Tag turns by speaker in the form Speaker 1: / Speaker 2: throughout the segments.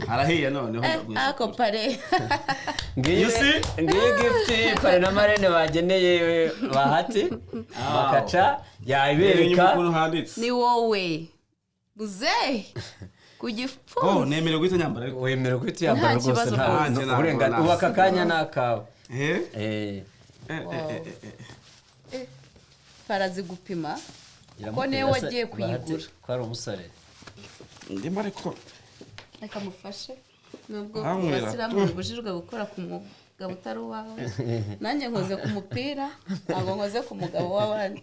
Speaker 1: Arahiye noneho
Speaker 2: ako pare
Speaker 1: ngiye
Speaker 3: gift pare na marene bageneye bahati bakaca yayibereka
Speaker 2: ni wowe buze kugipfu
Speaker 1: nemere guhita nyambara ariko
Speaker 3: wemere guhita yambara rwose nta uburenganzira ubaka kanya nakawe
Speaker 2: parazigupima ko ne wagiye kuyigura
Speaker 3: ko ari umusare
Speaker 1: ndimo ariko
Speaker 2: reka mufashe nubwo basiramu bujijwe gukora ku mugabo utari wawe nanjye nkoze ku mupira ntabwo nkoze ku mugabo w'abandi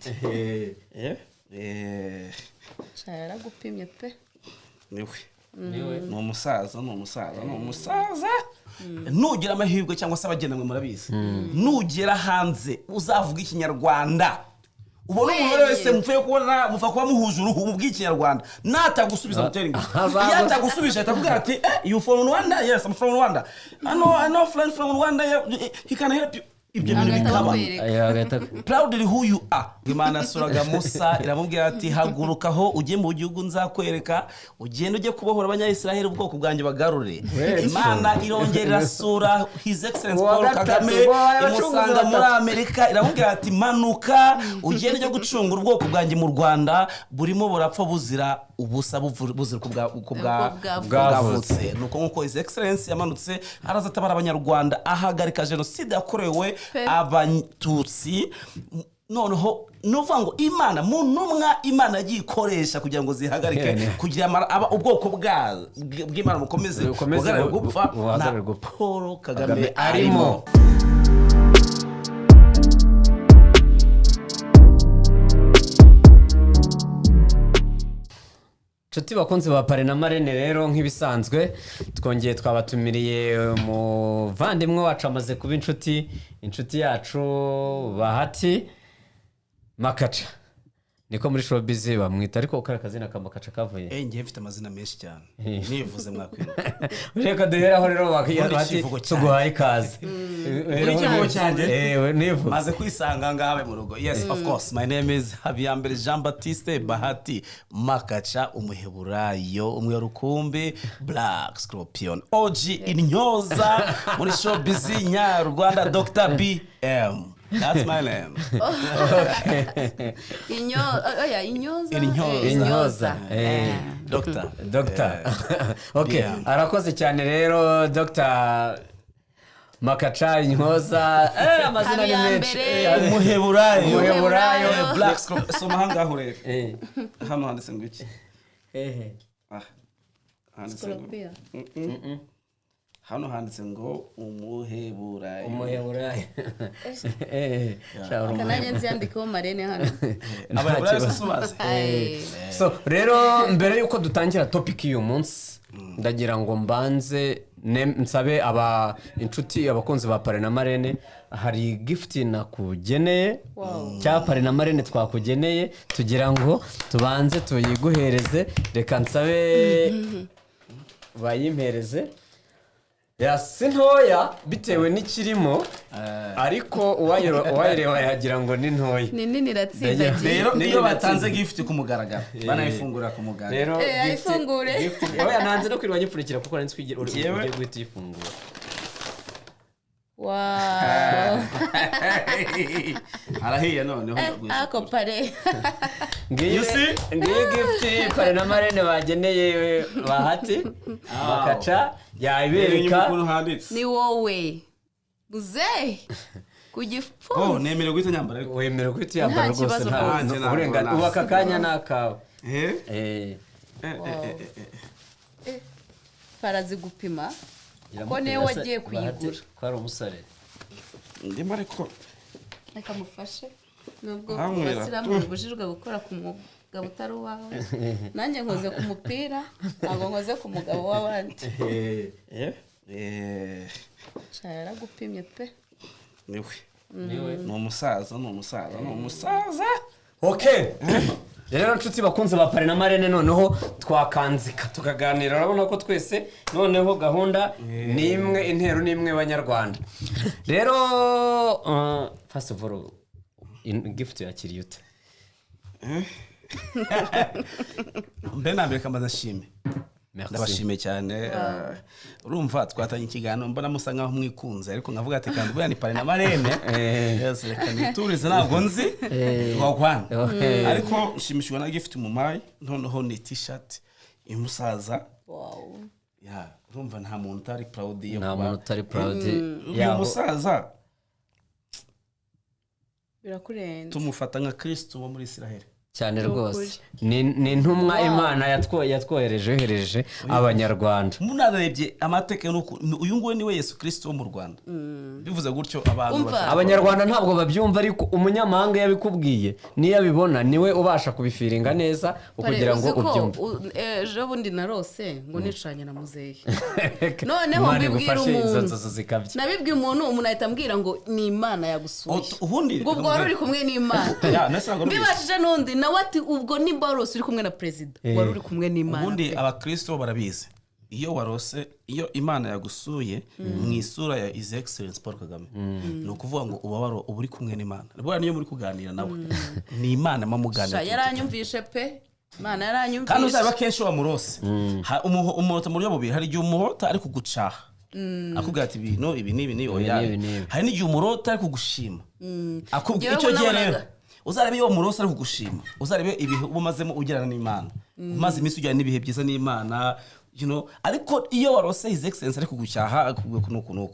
Speaker 2: cyara gupimye pe
Speaker 1: niwe ni umusaza nugira amahirwe cyangwa se abagenamwe murabizi nugera hanze uzavuga ikinyarwanda ubona umuntu wese mupfuye kubona mufa kuba muhuje uruhu mu bw'ikinyarwanda natagusubiza mutera imbere yatagusubije atakubwira ati you from Rwanda? Yes, I'm from Rwanda. I know friend from Rwanda. He can help you. Ibyo bintu bikaba proudly who you are. Imana suraga Musa iramubwira ati hagurukaho ujye mu gihugu nzakwereka ugende ujye kubohora abanyayisiraheli ubwoko bwanjye bagarure. Imana irongera sura His Excellency Paul Kagame imusanga muri Amerika iramubwira ati manuka ugende ujye gucungura ubwoko bwanjye mu Rwanda burimo burapfa buzira ubusa buzira bwavutse nuko nkuko His Excellency yamanutse araza tabara abanyarwanda ahagarika genocide yakorewe abanyutsi noneho nuvuga ngo Imana mu ntumwa Imana yikoresha kugira ngo zihagarike kugira ubwoko bw'Imana bukomeze gupfa na Paul Kagame arimo.
Speaker 3: Nshuti bakunze ba pare na marene rero nk'ibisanzwe twongeye twabatumiriye umuvandimwe wacu amaze kuba inshuti yacu bahati Makaca niko muri showbiz bamwita ariko ukara kazina ka Makaca kavuye
Speaker 1: ngiye mfite amazina menshi cyane nivuze mwakwira
Speaker 3: reka duheraho rero bahati tuguhaye ikaze
Speaker 1: ikivugo cyanje
Speaker 3: nivuze
Speaker 1: maze kwisanga ngabe mu rugo. Yes, of course, my name is Habiyambere Jean Baptiste Bahati Makaca umuheburayo umwe rukumbi Black Scorpion OG Intyoza muri showbiz Nyarwanda Dr. BM. That's my name.
Speaker 2: Intyoza.
Speaker 3: Doctor. Okay. Arakoze cyane rero Dr. Makaca Intyoza. Amazina ni menshi.
Speaker 1: Umuheburayo Black Scorpion. So mahanga hure. Hano handitse ngo iki? Handitse ngo. Hano handitse ngo umuheburayo.
Speaker 2: Kananye nziyandikaho marene hano.
Speaker 1: Abaheburayo subaze.
Speaker 3: So rero mbere yuko dutangira topic y'uyu munsi ndagira ngo mbanze nsabe inshuti abakunzi ba pare na marene hari gift nakugeneye cya pare na marene twakugeneye tugira ngo tubanze tuyiguhereze reka nsabe bayimpereze sintoya bitewe n'ikirimo ariko uwayireba yagira ngo ni ntoya
Speaker 2: ni nini ratsinda
Speaker 1: rero niyo batanze gift ku mugaragaro banayifungura ku mugaragaro
Speaker 3: rero
Speaker 2: ayifungure
Speaker 3: oya nanze no kwirwa nyipfunikira kuko nari twigira ugiye guhita ifungura
Speaker 1: arahiye noneho
Speaker 2: ako pare
Speaker 3: ngiye gift pare na marene bageneye bahati Makaca yayibereka
Speaker 2: ni wowe buze kugipfu
Speaker 1: nemere guhita nyambara ariko
Speaker 3: wemere guhita yambara rwose nta uburenganzira ubaka kanya nakawe
Speaker 2: parazigupima ko ne wagiye kuyigura
Speaker 3: ko ari umusare
Speaker 1: ndimo ariko
Speaker 2: reka mufashe nubwo basiramu bujijwe gukora ku mugabo utari wawe nanjye nkoze ku mupira ntabwo nkoze ku mugabo w'abandi cyara gupimye pe
Speaker 1: niwe ni umusaza
Speaker 3: okay rero nshuti bakunze ba pare na marene noneho twakanzika tukaganira urabona ko twese noneho gahunda ni imwe intero ni imwe banyarwanda rero first of all gift yakiriye ute
Speaker 1: mbe nambere kamaze nshime
Speaker 3: Merci.
Speaker 1: ndabashimiye cyane urumva twatanye ikiganiro mbona musa nkaho mwikunze ariko nkavuga ati kandi buriya ni pare na marene yes reka niturize ntabwo nzi wagwana ariko nshimishijwe na gift mu mayi noneho ni t-shirt y'umusaza
Speaker 2: Wow.
Speaker 1: ya urumva nta muntu utari proud yo
Speaker 3: nta muntu utari proud
Speaker 1: uyu musaza
Speaker 2: Birakurenze.
Speaker 1: tumufata nka Kristo wo muri Israel
Speaker 3: cyane rwose ni intumwa Imana yatwohereje abanyarwanda
Speaker 1: munarebye amateka uyu nguyu niwe Yesu Kristo wo mu Rwanda bivuze gutyo abantu
Speaker 3: abanyarwanda ntabwo babyumva ariko umunyamahanga yabikubwiye niyo abibona niwe ubasha kubifiringa neza kugira ngo ubyumve
Speaker 2: ejo bundi narose ngo nicanye na muzehe noneho mbibwira umuntu nabibwiye umuntu ahita ambwira ngo ni Imana yagusuye ngo ubwo wari uri kumwe n'Imana mbibashije n'undi nawe ati ubwo nimba warose uri kumwe na perezida wari uri kumwe n'Imana
Speaker 1: ubundi abakristo barabizi iyo warose iyo Imana yagusuye mu isura ya His Excellency Paul Kagame ni ukuvuga ngo uba uri kumwe n'Imana buriya niyo muri kuganira nawe ni Imana mamuganira
Speaker 2: yaranyumvishe pe Imana yaranyumvishe
Speaker 1: kandi uzaba kenshi wamurose umuhota mu buryo bubiri hari igihe umuhota ari kugucaha akubwira ati ibintu ibi n'ibi oya hari n'igihe umurota ari kugushima akubwira icyo gihe rero uzarebe iyo umurose ari kugushima uzarebe ibihe umazemo ugirana n'Imana umaze iminsi ugirana n'ibihe byiza n'Imana ariko iyo warose His Excellency ari kugucyaha akubwiye kunuku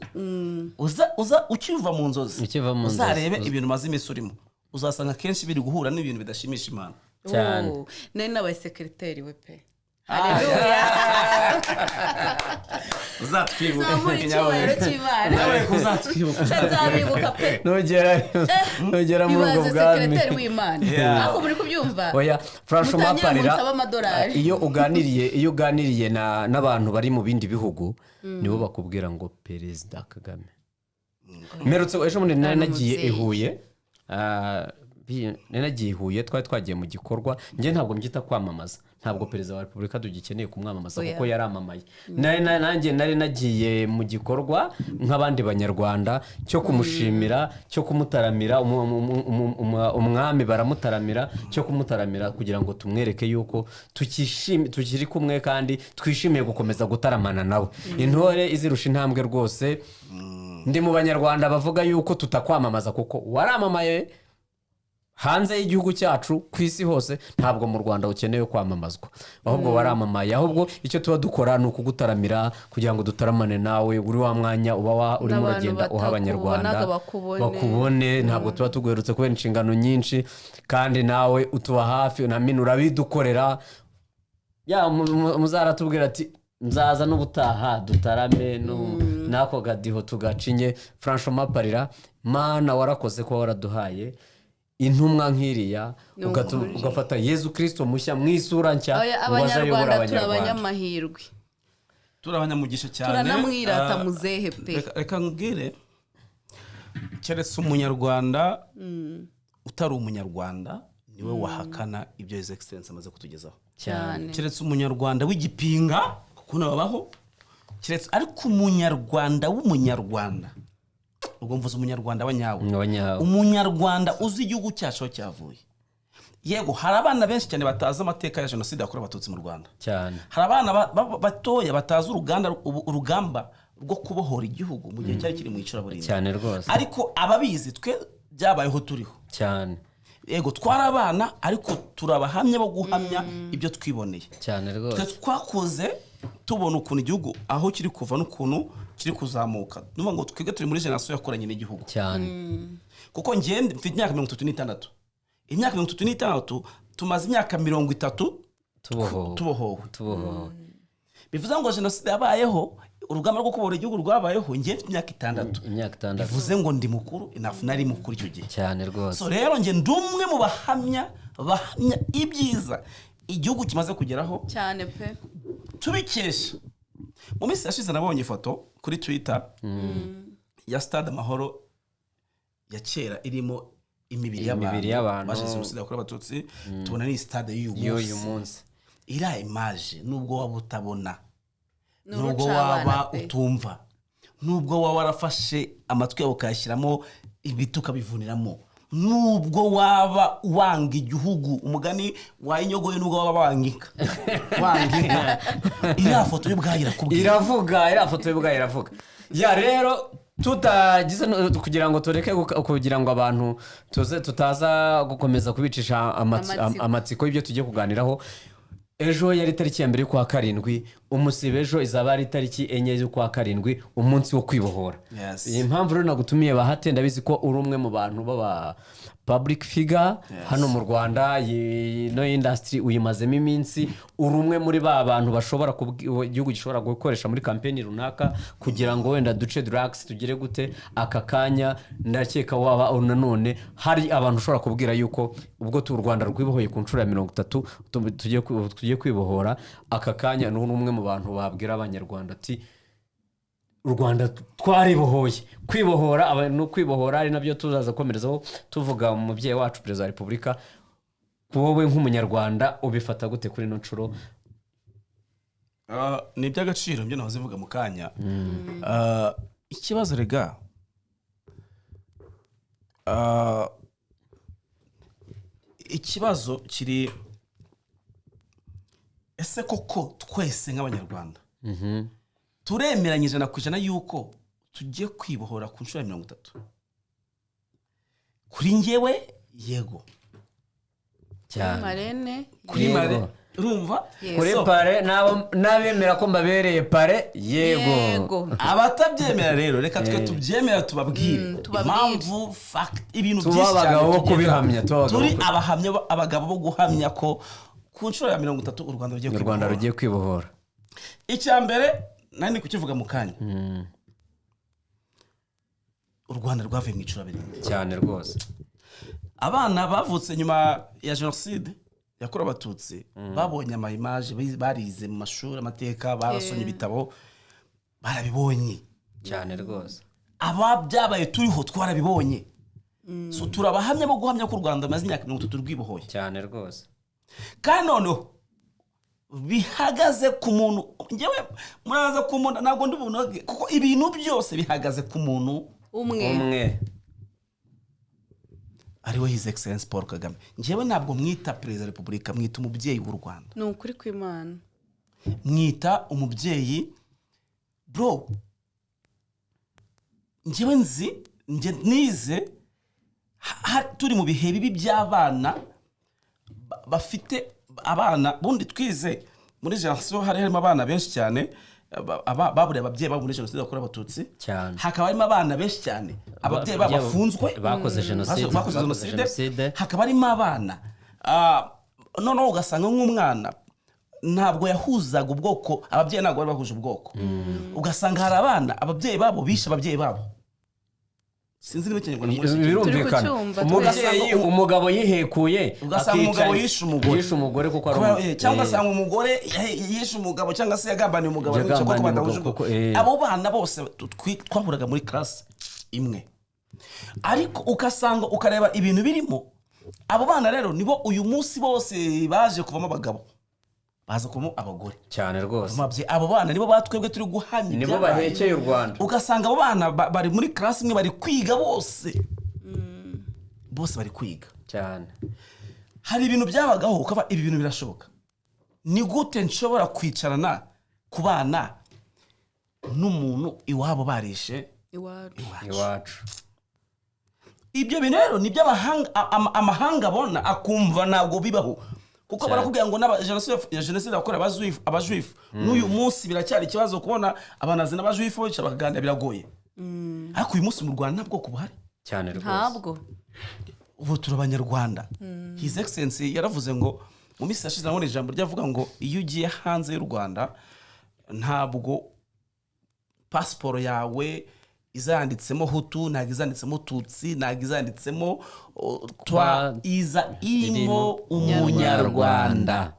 Speaker 1: uza ukiva mu nzozi uzarebe ibintu umaze iminsi urimo uzasanga kenshi biri guhura n'ibintu bidashimisha Imana
Speaker 2: cyane nari nabaye sekreteri we pe
Speaker 1: uzatwibuka
Speaker 3: nugera muri ubwo bwami
Speaker 2: ariko muri kubyumva
Speaker 3: oya franchement parira iyo uganiriye n'abantu bari mu bindi bihugu nibo bakubwira ngo Perezida Kagame merutse ejo bundi nari nagiye i Huye twari twagiye mu gikorwa njye ntabwo mbyita kwamamaza ntabwo perezida wa repubulika tugikeneye kumwamamaza kuko yaramamaye nanjye nari nagiye mu gikorwa nk'abandi banyarwanda cyo kumushimira cyo kumutaramira umwami baramutaramira cyo kumutaramira kugira ngo tumwereke yuko tukiri kumwe kandi twishimiye gukomeza gutaramana nawe intore izirusha intambwe rwose ndi mu banyarwanda bavuga yuko tutakwamamaza kuko waramamaye hanze y'igihugu cyacu ku isi hose ntabwo mu Rwanda ukeneye kwamamazwa ahubwo waramamaye ahubwo icyo tuba dukora ni ukugutaramira kugira ngo dutaramane nawe uri wa mwanya uba urimo uragenda uha abanyarwanda bakubone ntabwo tuba tuguherutse kubera inshingano nyinshi kandi nawe utuba hafi unamina urabidukorera muzaratubwira ati nzaza n'ubutaha dutarame n'ako gadiho tugacinye franchement parira Mana warakoze ko waraduhaye intumwa nkiriya ugafata Yesu Kristo mushya mu isura nshya
Speaker 2: abanyarwanda turabanyamahirwe
Speaker 1: turabanyamugisha cyane
Speaker 2: turanamwirata muzehe pe
Speaker 1: reka ngire keretse umunyarwanda utari umunyarwanda niwe wahakana ibyo His Excellency amaze kutugezaho
Speaker 2: cyane
Speaker 1: keretse umunyarwanda w'igipinga kuko nabaho keretse ariko umunyarwanda w'umunyarwanda ubwo mvuze umunyarwanda wanyawe umunyarwanda uzi igihugu cyacu cyavuye yego hari abana benshi cyane batazi amateka ya jenoside yakorewe abatutsi mu Rwanda
Speaker 3: cyane
Speaker 1: hari abana batoya batazi urugamba rwo kubohora igihugu mu gihe cyari kiri mu icuraburindi
Speaker 3: cyane rwose
Speaker 1: ariko ababizi twe byabayeho turiho
Speaker 3: cyane
Speaker 1: yego twari abana ariko turabahamya bo guhamya ibyo twiboneye
Speaker 3: cyane rwose
Speaker 1: twe twakoze tubona ukuntu igihugu aho kiri kuva n'ukuntu kiri kuzamuka numva ngo twege turi muri generation yakoranye n'igihugu
Speaker 3: cyane
Speaker 1: kuko ngende mfite imyaka 36 imyaka 36 tumaze imyaka 30 tubohowe bivuze ngo jenoside yabayeho urugamba rwo kubohora igihugu rwabayeho ngiye mfite imyaka 6 bivuze ngo ndi mukuru nari mukuru icyo gihe
Speaker 3: cyane rwose
Speaker 1: so rero nge ndumwe mu bahamya ibyiza igihugu kimaze kugeraho
Speaker 2: cyane pe
Speaker 1: tubikesha mu minsi yashize nabonye ifoto kuri Twitter ya Stade Amahoro ya kera irimo imibiri y'abantu baje jenoside yakorewe abatutsi tubona ni stade y'uyu munsi ira image nubwo waba utabona nubwo waba utumva nubwo waba warafashe amatwi yawe ukayashyiramo ibituka bivuniramo nubwo waba wanga igihugu umugani wayinyogoye nubwo waba wangika iriya foto y'ubwayo irakubwira
Speaker 3: iriya foto y'ubwayo iravuga ya rero tutagize kugira ngo tureke kugira ngo abantu tutaza gukomeza kubicisha amatsiko y'ibyo tugiye kuganiraho. Ejo yari tariki ya mbere y'ukwa karindwi, umusibe ejo izaba ari tariki 4 y'ukwa karindwi, umunsi wo kwibohora. Iyi mpamvu rero nagutumiye Bahati, ndabizi ko uri umwe mu bantu baba public figure hano mu Rwanda, no industry uyimazemo iminsi, uri umwe muri ba bantu bashobora igihugu gishobora gukoresha muri campaign runaka kugira ngo wenda duce drugs tugire gute. Aka kanya ndakeka waba nanone hari abantu ushobora kubwira yuko ubwo tu Rwanda rwibohoye ku nshuro ya 30 tugiye kwibohora, aka kanya ni umwe mu bantu babwira abanyarwanda ati u Rwanda twaribohoye. Kwibohora abantu kwibohora ari nabyo tuzaza komerezaho tuvuga mu mubyeyi wacu Perezida wa Repubulika. Wowe nk'umunyarwanda ubifata gute kuri no nshuro?
Speaker 1: Ni iby'agaciro byo nahoze vuga mu kanya. Ikibazo rega ikibazo kiri ese koko twese nk'abanyarwanda turemeranyije na kujana yuko tugiye kwibohora ku nshuro ya 30? Kuri njyewe yego,
Speaker 2: Marene
Speaker 1: kuri Marene urumva,
Speaker 3: kuri pare nabemera ko mbabereye pare yego.
Speaker 1: Abatabyemera rero reka twe tubyemera tubabwire impamvu fact ibintu byinshi cyane
Speaker 3: tubabagaho kubihamya,
Speaker 1: turi abahamya abagabo bo guhamya ko ku nshuro ya 30 u Rwanda rugiye
Speaker 3: kwibohora.
Speaker 1: Icya mbere nani kukivuga mu kanya, u Rwanda rwavuye mu icuraburindi
Speaker 3: cyane rwose.
Speaker 1: Abana bavutse nyuma ya jenoside yakorewe Abatutsi babonye ama image, barize mu mashuri amateka, barasonye ibitabo, barabibonye
Speaker 3: cyane rwose.
Speaker 1: Aba byabaye turiho twarabibonye, so turabahamya bo guhamya ko u Rwanda maze imyaka 30 rwibohoye
Speaker 3: cyane rwose.
Speaker 1: Kandi noneho bihagaze ku muntu, njyewe muraza ku muntu ntabwo ndubunage kuko ibintu byose bihagaze ku muntu
Speaker 2: umwe
Speaker 1: ariwe His Excellency Paul Kagame. Njyewe ntabwo mwita Perezida wa Repubulika, mwita umubyeyi w'u Rwanda.
Speaker 2: Ni ukuri kw'Imana,
Speaker 1: mwita umubyeyi bro. Njyewe nize turi mu bihe bibi by'abana bafite abana bundi twize muri generation, harimo abana benshi cyane babure ababyeyi babo muri jenoside yakorewe Abatutsi, hakaba harimo abana benshi cyane ababyeyi babo bafunzwe
Speaker 3: bakoze jenoside,
Speaker 1: hakaba harimo abana noneho ugasanga nk'umwana ntabwo yahuzaga ubwoko, ababyeyi ntabwo bari bahuje ubwoko, ugasanga hari abana ababyeyi babo bishe ababyeyi babo. Sinzi niba cyane
Speaker 3: birumvikana umubyeyi umugabo yihekuye,
Speaker 1: ugasanga umugabo yishe
Speaker 3: umugore kuko ari
Speaker 1: cyangwa se umugore yishe umugabo cyangwa se yagambaniye umugabo n'icyo kuko badahuje ubwoko. Abo bana bose twahuraga muri class imwe, ariko ukasanga ukareba ibintu birimo. Abo bana rero nibo uyu munsi bose baje kuvamo abagabo, baza kuvamo abagore
Speaker 3: cyane rwose.
Speaker 1: Abo bana nibo batwebwe turi guhamya,
Speaker 3: nibo bahekeye u Rwanda.
Speaker 1: Ugasanga abo bana bari muri class imwe bari kwiga bose bari kwiga
Speaker 3: cyane.
Speaker 1: Hari ibintu byabagaho ukaba ibi bintu birashoboka. Ni gute nshobora kwicarana ku bana n'umuntu iwabo barishe
Speaker 3: iwacu?
Speaker 1: Ibyo bintu rero ni by'amahanga abona akumva ntabwo bibaho, kuko barakubwira ngo jenoside yakorewe abajuifu n'uyu munsi biracyari ikibazo kubona abanazi n'abajuifu bicara bakaganira, biragoye. Ariko uyu munsi mu Rwanda nta bwoko buhari
Speaker 3: cyane rwose.
Speaker 2: Ntabwo
Speaker 1: ubu turi Abanyarwanda. His Excellency yaravuze ngo mu minsi yashize nabone ijambo ryavuga ngo iyo ugiye hanze y'u Rwanda ntabwo pasiporo yawe izanditsemo Hutu, ntabwo izanditsemo Tutsi, ntabwo izanditsemo Twa, irimo umunyarwanda.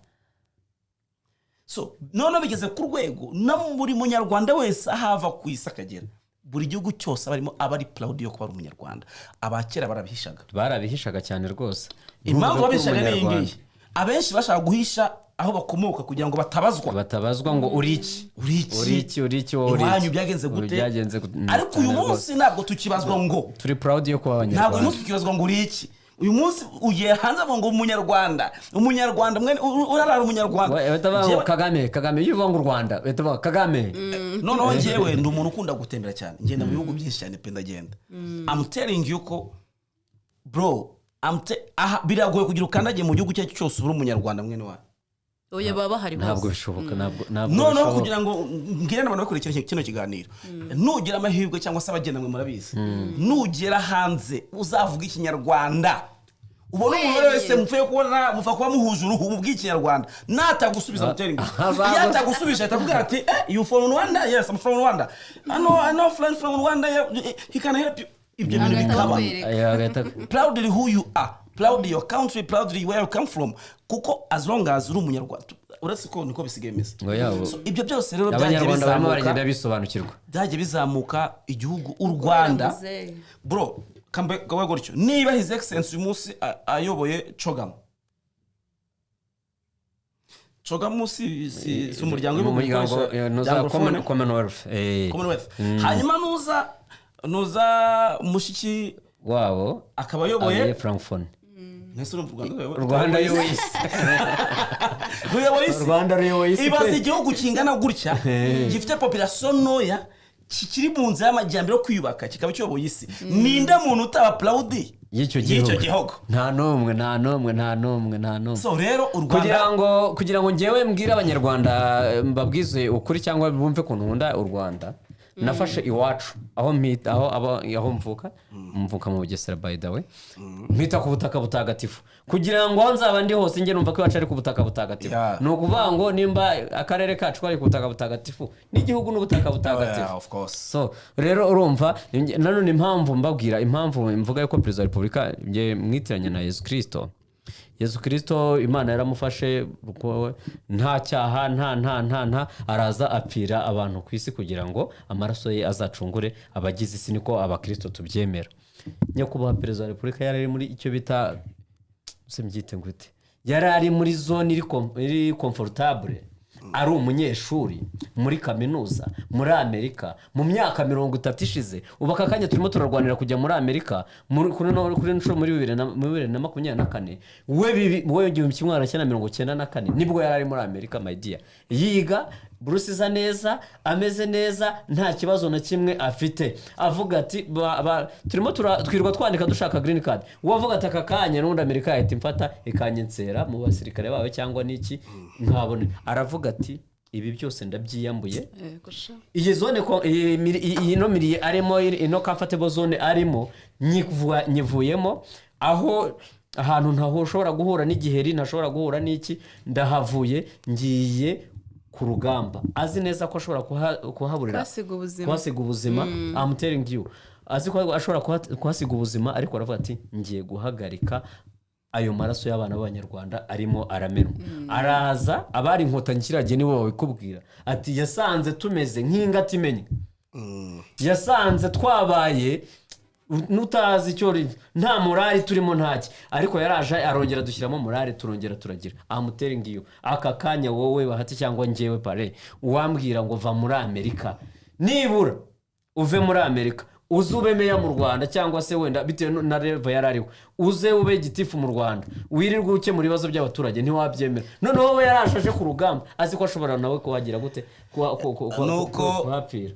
Speaker 1: So none bigeze ku rwego na buri munyarwanda wese ahava ku isi akagera, buri gihugu cyose barimo abari proud yo kuba umunyarwanda. Abakera barabihishaga
Speaker 3: cyane rwose.
Speaker 1: Impamvu babishaga ni iyi, abenshi bashaka guhisha aho bakomoka kugira ngo batabazwa
Speaker 3: ngo uri iki wowe
Speaker 1: iwanyu byagenze gute. Ariko uyu munsi ntabwo tukibazwa ngo
Speaker 3: turi proud yo kuba abanyarwanda.
Speaker 1: Ntabwo uyu munsi tukibazwa ngo uri iki. Uyu munsi ugiye hanze ngo umunyarwanda mwene urarara umunyarwanda.
Speaker 3: Kagame yuvuga ngo u Rwanda bitavuga Kagame.
Speaker 1: Noneho njyewe ndi umuntu ukunda gutembera cyane, ngenda mu bihugu byinshi cyane pe ndagenda. I'm telling you ko bro biragoye kugira ukandagiye mu gihugu cyacu cyose uri umunyarwanda mwene wa.
Speaker 2: Oya baba hari hose.
Speaker 3: Ntabwo bishoboka
Speaker 1: noneho kugira ngo ngire n'abantu bakurikira kino kiganiro, nugira amahirwe cyangwa se abagenda mwe murabizi, nugera hanze uzavuga ikinyarwanda, ubona umuntu wese mufa kuba muhuje uruhu mu bw'ikinyarwanda, natagusubiza mutera ingo yatagusubije atavuga ati you from Rwanda? Yes, I'm from Rwanda. I know friend from Rwanda, he can help you. Ibyo bintu bikaba proudly who you are, proudly your country, proudly where you come from, kuko as long as uri umunyarwanda uretse ko niko bisigemeza.
Speaker 3: So
Speaker 1: ibyo byose rero byagiye bizamuka igihugu u Rwanda. Bro kambe gawe gutyo, niba his excellence uyu munsi ayoboye Cogamu si umuryango
Speaker 3: w'umuryango Commonwealth.
Speaker 1: Hanyuma nuza mushiki
Speaker 3: wabo
Speaker 1: akaba ayoboye
Speaker 3: Frankfurt.
Speaker 1: Rwanda yoyise ibaze igihugu kingana gutya gifite population noya kikiri mu nzira y'amajyambere yo kwiyubaka kikaba cyoboye isi. Ninde muntu utaba proud y'icyo gihugu? Nta nomwe. So rero u Rwanda
Speaker 3: kugira ngo ngewe mbwire abanyarwanda mbabwize ukuri cyangwa bumve ko nkunda u Rwanda, nafashe iwacu aho mvuka mu Bugesera by the way, mpita ku butaka butagatifu kugira ngo nzaba ndi hose nge numva ko iwacu ari ku butaka butagatifu. No kuvuga ngo nimba akarere kacu kari ku butaka butagatifu n'igihugu n'ubutaka butagatifu.
Speaker 1: Of course.
Speaker 3: So rero urumva nanone impamvu mvuga yuko Perezida wa Repubulika nge mwitiranya na Yesu Kristo Imana yaramufashe nta cyaha nta araza apfira abantu ku isi kugira ngo amaraso ye azacungure abagize isi, niko abakristo tubyemera. Nyakubahwa Perezida wa Repubulika yari muri icyo bita sembyite ngute, yari ari muri zone iri comfortable, ari umunyeshuri muri kaminuza muri Amerika mu myaka 30 ishize. Ubaka kanya turimo turarwanira kujya muri Amerika kuri nshuro muri 2024. we 1994 nibwo yari ari muri Amerika my dear, yiga Bruce neza, ameze neza, nta kibazo na kimwe afite. Avuga ati turimo twirwa twandika dushaka green card. Uwavuga ati akakanya n'undi Amerika yahita imfata ikanyensera mu basirikare bawe cyangwa niki nkabone. Aravuga ati ibi byose ndabyiyambuye. Iyi zone ino miriye arimo ino comfortable zone arimo nyivuyemo, aho ahantu ntaho ushobora guhura n'igiheri, ntashobora guhura n'iki, ndahavuye ngiye ku rugamba. Azi neza ko ashobora kuhaburira kuhasiga ubuzima. I'm telling you, azi ko ashobora kuhasiga ubuzima, ariko aravuga ati ngiye guhagarika ayo maraso y'abana b'Abanyarwanda arimo aramena. Araza abari inkotanyi kirage nibo babikubwira ati yasanze tumeze nk'ingati imenye, yasanze twabaye nutazi icyo nta morali turimo ntaki, ariko yaraje arongera dushyiramo morali turongera turagira. I'm telling you, aka kanya wowe bahati cyangwa ngewe pare uwambwira ngo va muri Amerika, nibura uve muri Amerika uzube meya mu Rwanda cyangwa se wenda bitewe na level yarariho uze ube gitifu mu Rwanda wirirwe uke muri bibazo by'abaturage ntiwabyemera. None wowe yarashaje ku rugamba azi ko ashobora nawe kuhagira gute
Speaker 1: nuko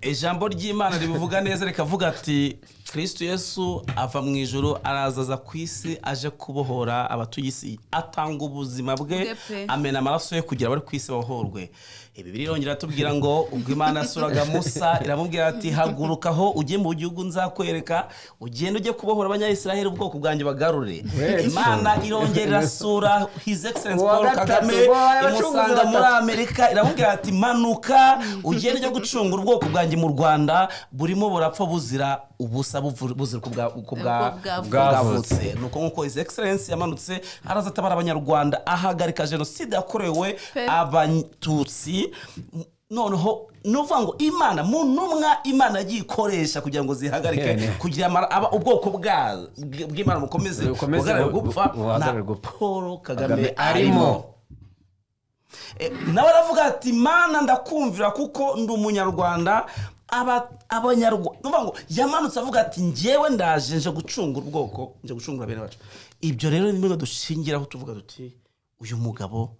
Speaker 1: ijambo ry'Imana ribivuga neza rikavuga ati Kristo Yesu ava mu ijuru arazaza ku isi aje kubohora abatuye isi, atanga ubuzima bwe, amena amaraso ye kugira bari ku isi babohorwe. Bibiri irongera tubwira ngo ubwo Imana yasuraga Musa iramubwira ati hagurukaho ujye mu gihugu nzakwereka, ugende ujye kubohora abanyayisiraheli ubwoko bwanjye bagarure. Imana irongera irasura His Excellence Paul Kagame imusanga muri Amerika iramubwira ati manuka ugende ujye gucungura ubwoko bwanjye mu Rwanda burimo burapfa buzira ubusa buzira ku bwavutse. Nuko nkuko His Excellence yamanutse araza atabara Abanyarwanda, ahagarika jenoside yakorewe Abatutsi. Noneho nuvuga ngo Imana mu ntumwa Imana yikoresha kugira ngo zihagarike kugira ubwoko bw'Imana bukomeze gupfa na Paul Kagame arimo. nawe aravuga ati mana ndakumvira kuko ndi umunyarwanda. Abanyarwanda ngo yamanutse avuga ati njyewe ndaje nje gucungura ubwoko, nje gucungura bene bacu. Ibyo rero nimwe dushingiraho tuvuga duti uyu mugabo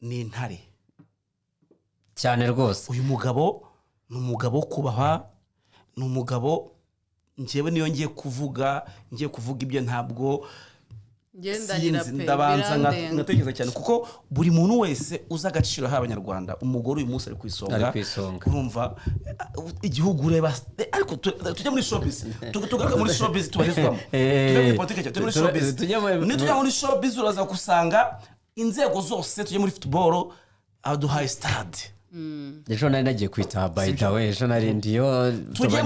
Speaker 1: ni intare
Speaker 3: cyane rwose.
Speaker 1: Uyu mugabo ni umugabo wo kubahwa, ni umugabo njyewe niyo ngiye kuvuga ibyo ntabwo ndabanza ngatekereza cyane kuko buri muntu wese uza agaciro h'abanyarwanda. Umugore uyu munsi ari ku isonga, urumva igihugu ureba. Ariko tujya muri showbiz, tugaruka muri showbiz tubarizwamo, tujya muri politiki, tujya muri showbiz. Nitujya muri showbiz uraza gusanga inzego zose. Tujya muri football aduhaye stade.
Speaker 3: Ejo nari nagiye kwita by the way, ejo nari ndiyo.
Speaker 1: Tujye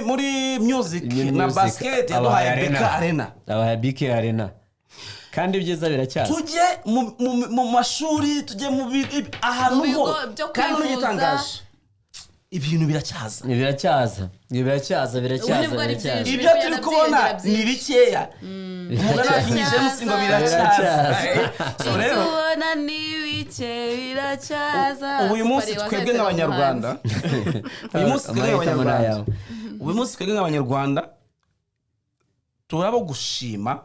Speaker 1: muri music na basket yaduhaye BK Arena,
Speaker 3: abaye BK Arena, kandi ibyiza biracyaza.
Speaker 1: Tujye mu mashuri, tujye mu ahantu ho, kandi n'igitangaje ibintu biracyaza. Ibyo turi kubona ni bikeya. Umugana akinyije musingo biracyaza. So rero
Speaker 2: tubona ni bike biracyaza.
Speaker 1: Uyu munsi twebwe nk'abanyarwanda, turabo gushima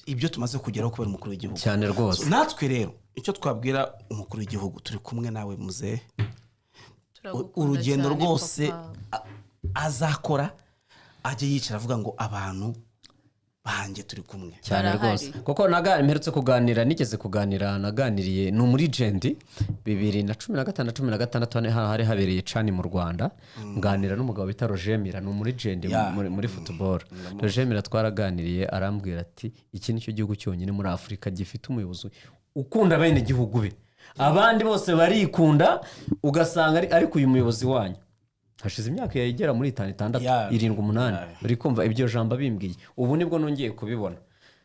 Speaker 1: ibyo tumaze kugeraho kubera umukuru w'igihugu
Speaker 3: cyane rwose.
Speaker 1: Natwe rero icyo twabwira umukuru w'igihugu, turi kumwe nawe muzehe. Urugendo rwose azakora ajye yicara avuga ngo abantu banjye turi kumwe
Speaker 3: cyane rwose. Kuko mperutse kuganira, nigeze kuganira, naganiriye ni muri Gendi 2015-16 hari habereye cani mu Rwanda. Nganira n'umugabo bita Rojemira, ni muri Gendi muri football. Rojemira twaraganiriye, arambwira ati iki nicyo gihugu cyonyine muri Afurika gifite umuyobozi ukunda bene igihugu be. Abandi bose barikunda, ugasanga ariko uyu muyobozi wanyu hashize imyaka yagera muri 5, 6, 7, 8 uri kumva ibyo jambo bimbwiye. Ubu nibwo nongeye kubibona.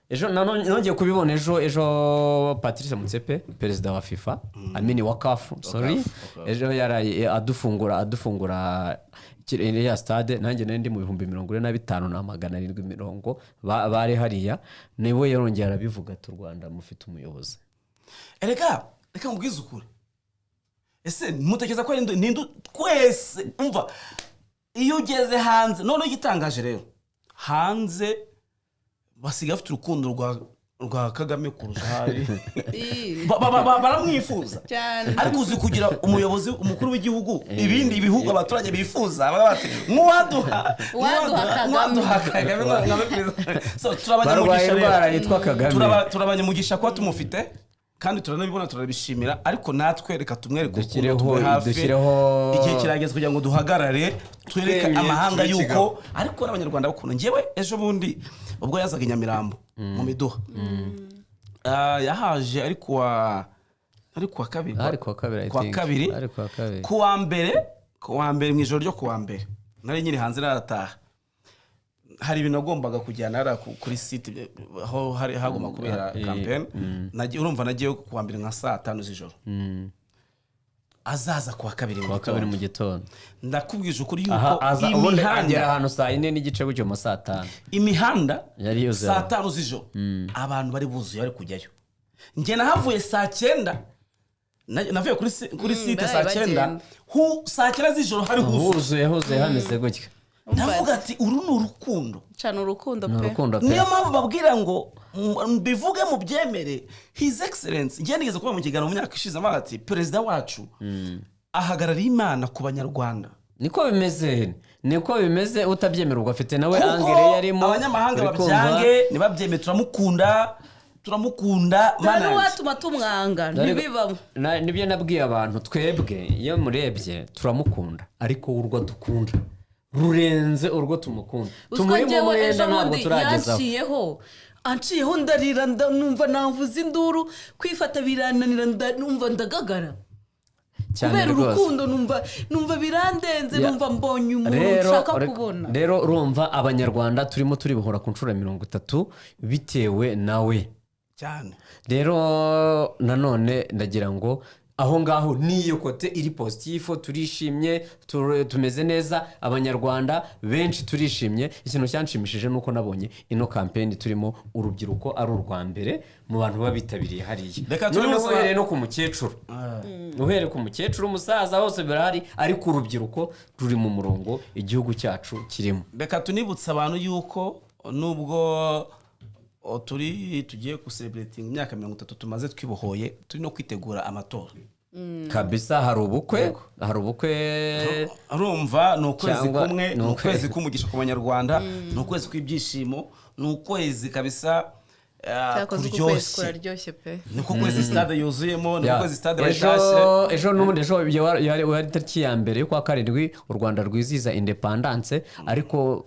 Speaker 3: Ejo nongeye kubibona ejo Patrice Mutsepe, perezida wa FIFA, amini wa CAF, ejo yaraye adufungura ya stade. Nanjye nari ndi mu 45 na 770 bari hariya. Niwe yarongera arabivuga ati u Rwanda mufite umuyobozi.
Speaker 1: Reka mubwize ukuri. Ese mutekereza ko ari twese umva iyo ugeze hanze none igitangaje rero hanze basiga afite urukundo rwa Kagame kurusha hari baramwifuza ariko uzi kugira umuyobozi umukuru w'igihugu ibindi bihugu abaturage bifuza bati mwaduha Kagame so turabanyamugisha ko tumufite kandi turanabibona turabishimira. Ariko natwe reka tumwereke ukuntu hafi igihe kirageze kugira ngo duhagarare twereke amahanga yuko ariko n'abanyarwanda bakunda. Ngewe ejo bundi ubwo yazaga Nyamirambo mu Miduha yahaje ariko wa kabiri kuwa mbere mu ijoro ryo kuwa mbere nari nyiri hanze narataha. Hari ibintu agombaga kujyana kuri site aho hari hagomba kubera campaign. Urumva nagiye kuwa mbere nka saa 5 z'ijoro. Azaza kuwa kabiri
Speaker 3: mu gitondo.
Speaker 1: Ndakubwije ukuri yuko
Speaker 3: imihanda ahantu saa 4 n'igice bucyo mu saa 5
Speaker 1: imihanda saa 5 z'ijoro abantu bari buzuye bari kujyayo. Nge nahavuye saa 9 navuye kuri site saa 9 saa 9 z'ijoro hari
Speaker 3: huzuye hameze gutya.
Speaker 1: Ndavuga ati uru ni urukundo
Speaker 2: cyane, urukundo pe.
Speaker 1: Niyo mpamvu babwira ngo mbivuge mu byemere His Excellency. Ngiye nigeze kuba mu kiganiro mu myaka ishize amaga ati perezida wacu ahagarariye Imana ku banyarwanda. Niko bimeze utabyemera ubwo afite nawe angere yarimo. Abanyamahanga babyange nibabyemeye turamukunda
Speaker 2: mana watuma tumwanga ntibibamo.
Speaker 3: Nibyo nabwiye abantu, twebwe iyo murebye turamukunda ariko urwo dukunda rurenze urwo tumukunda.
Speaker 2: Tumurimo mwenda ntabwo turagezaho. Anciyeho ndarira numva navuze induru, kwifata birananira numva ndagagara. Kubera urukundo numva birandenze, numva mbonye umuntu ushaka kubona.
Speaker 3: Rero urumva abanyarwanda turimo turibohora ku nshuro 30 bitewe nawe
Speaker 1: cyane.
Speaker 3: Rero nanone ndagira ngo aho ngaho niyo kote iri positif turishimye tumeze neza abanyarwanda benshi turishimye ikintu cyanshimishije nuko nabonye ino campaign turimo urubyiruko ari urwa mbere mu bantu babitabiriye hariya none uhereye no ku mukecuru uhereye ku mukecuru umusaza hose birahari ariko urubyiruko ruri mu murongo igihugu cyacu kirimo.
Speaker 1: Reka tunibutsa abantu yuko nubwo tugiye gucelebrating imyaka 30 tumaze twibohoye turi no kwitegura amatora
Speaker 3: kabisa. hari ubukwe
Speaker 1: urumva ni ukwezi kumwe, ni ukwezi k'umugisha ku banyarwanda, ni ukwezi kw'ibyishimo, ni ukwezi kabisa
Speaker 2: kuryoshye pe,
Speaker 1: ni ukwezi stade yuzuyemo, ni ukwezi stade bashashe.
Speaker 3: Ejo n'ubundi yari tariki ya mbere yo kwa karindwi u Rwanda rwizihiza independence, ariko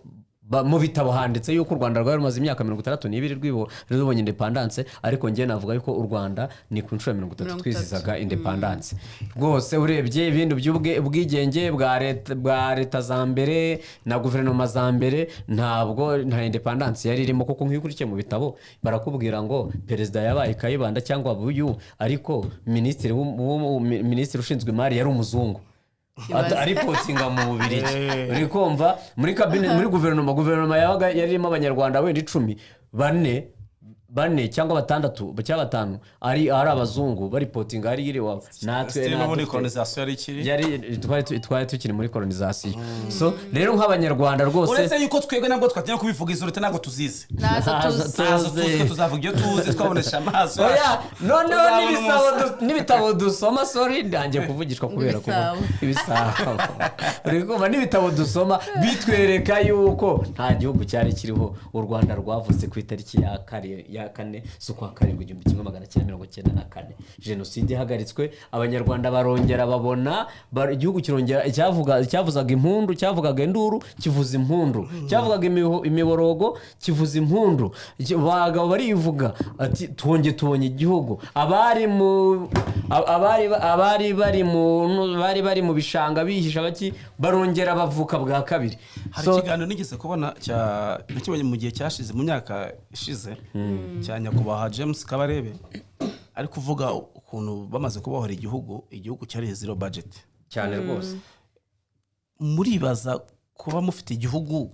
Speaker 3: mu bitabo handitse yuko u Rwanda rwari rumaze imyaka 62 rubonye independence, ariko ngiye navuga yuko u Rwanda ni ku nshuro 30 twizizaga independence. Rwose urebye ibintu by'ubwigenge bwa leta za mbere na guverinoma za mbere nta independence yari irimo, kuko nk'ikurikiye mu bitabo barakubwira ngo perezida yabaye Kayibanda cyangwa Buyu, ariko minisitiri ushinzwe imari yari umuzungu aripotinga mu Bubiligi. Uri kumva muri kabine muri guverinoma yabaga yarimo abanyarwanda wenda 10 bane cyangwa 6 cyangwa 5 ari abazungu baripotinga ari iriwa natwe
Speaker 1: muri colonization
Speaker 3: yari twari tukiri muri colonization. So rero nk'abanyarwanda rwose
Speaker 1: uretse yuko twebwe nabwo twatinya kubivuga izo leta ntabwo tuzizi tuzavuga iyo tuzi twabonesha amaso.
Speaker 3: Oya noneho n'ibitabo dusoma sorry ndangiye kuvugishwa kubera ko ibisabo uri kumva n'ibitabo dusoma bitwereka yuko nta gihugu cyari kiriho u Rwanda rwavutse ku itariki ya 4 z'ukwa karindwi 1994 jenoside ihagaritswe, abanyarwanda barongera babona igihugu kirongera cyavuzaga impundu, cyavugaga induru kivuza impundu, cyavugaga imiborogo kivuza impundu, bagabo barivuga ati tubonye igihugu. bari bari mu bishanga bihisha baki barongera bavuka bwa kabiri.
Speaker 1: Hari ikiganiro nigeze kubona nakibonye mu gihe cyashize mu myaka ishize cya nyakubahwa James Kabarebe ari kuvuga ukuntu bamaze kubohora igihugu cyari zero budget
Speaker 3: cyane rwose.
Speaker 1: Muribaza kuba mufite igihugu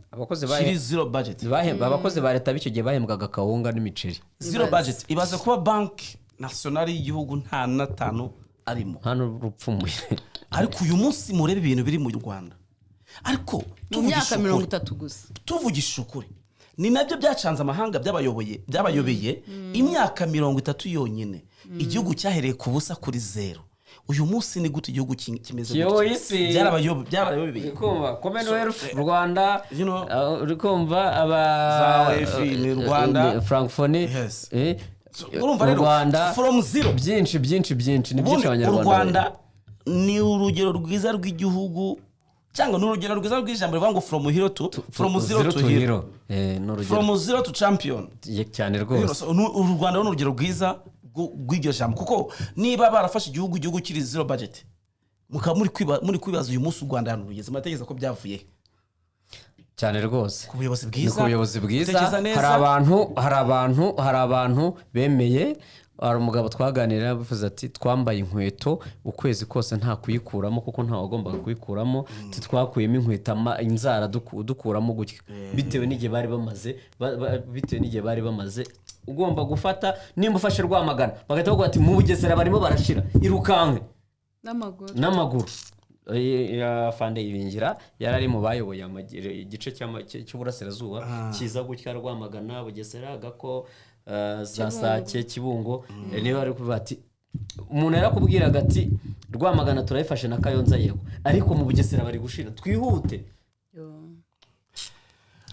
Speaker 1: kiri zero budget,
Speaker 3: abakozi ba leta b'icyo gihe bahembwaga kawunga n'imiceri.
Speaker 1: Zero budget ibaze kuba banki nationale y'igihugu nta natano arimo,
Speaker 3: hano rupfumuye.
Speaker 1: Ariko uyu munsi murebe ibintu biri mu Rwanda, ariko
Speaker 2: tuvugisha 30 gusa,
Speaker 1: tuvugisha ukuri ni nabyo byacanze amahanga byabayobeye imyaka 30 yonyine. Igihugu cyahereye ku busa kuri zero. Uyu munsi ni gute igihugu kimeze byarabayobeye
Speaker 3: kumva Commonwealth Rwanda urikumva
Speaker 1: Rwanda
Speaker 3: Francophonie
Speaker 1: urumva rero from zero
Speaker 3: byinshi ni byinshi abanyarwanda.
Speaker 1: U Rwanda ni urugero rwiza rw'igihugu cyangwa n'urugero rwiza rw'ijambo rivuga ngo from zero to hero, from zero to champion
Speaker 3: cyane rwose.
Speaker 1: U Rwanda ni urugero rwiza rw'iryo jambo, kuko niba barafashe igihugu kiri zero budget muri kwibaza uyu munsi u Rwanda hano rugeze amategeko ko byavuye
Speaker 3: cyane rwose
Speaker 1: ku buyobozi bwiza.
Speaker 3: hari abantu bemeye. Hari umugabo twaganira bivuze ati twambaye inkweto ukwezi kose nta kuyikuramo kuko nta wagombaga kuyikuramo, twakuyemo inkweto inzara dukuramo gutya bitewe n'igihe bari bamaze ugomba gufata. Nimba ufashe Rwamagana bagahita bavuga ati mu Bugesera barimo barashira irukanke n'amaguru. Fande Ibingira yari ari mu bayoboye igice cy'uburasirazuba kiza gutya Rwamagana, Bugesera, Gako, za Sake, Kibungo. Niba ari kuvuga ati umuntu yarakubwiraga ati Rwamagana turayifashe na Kayonza yego, ariko mu Bugesera bari gushira twihute.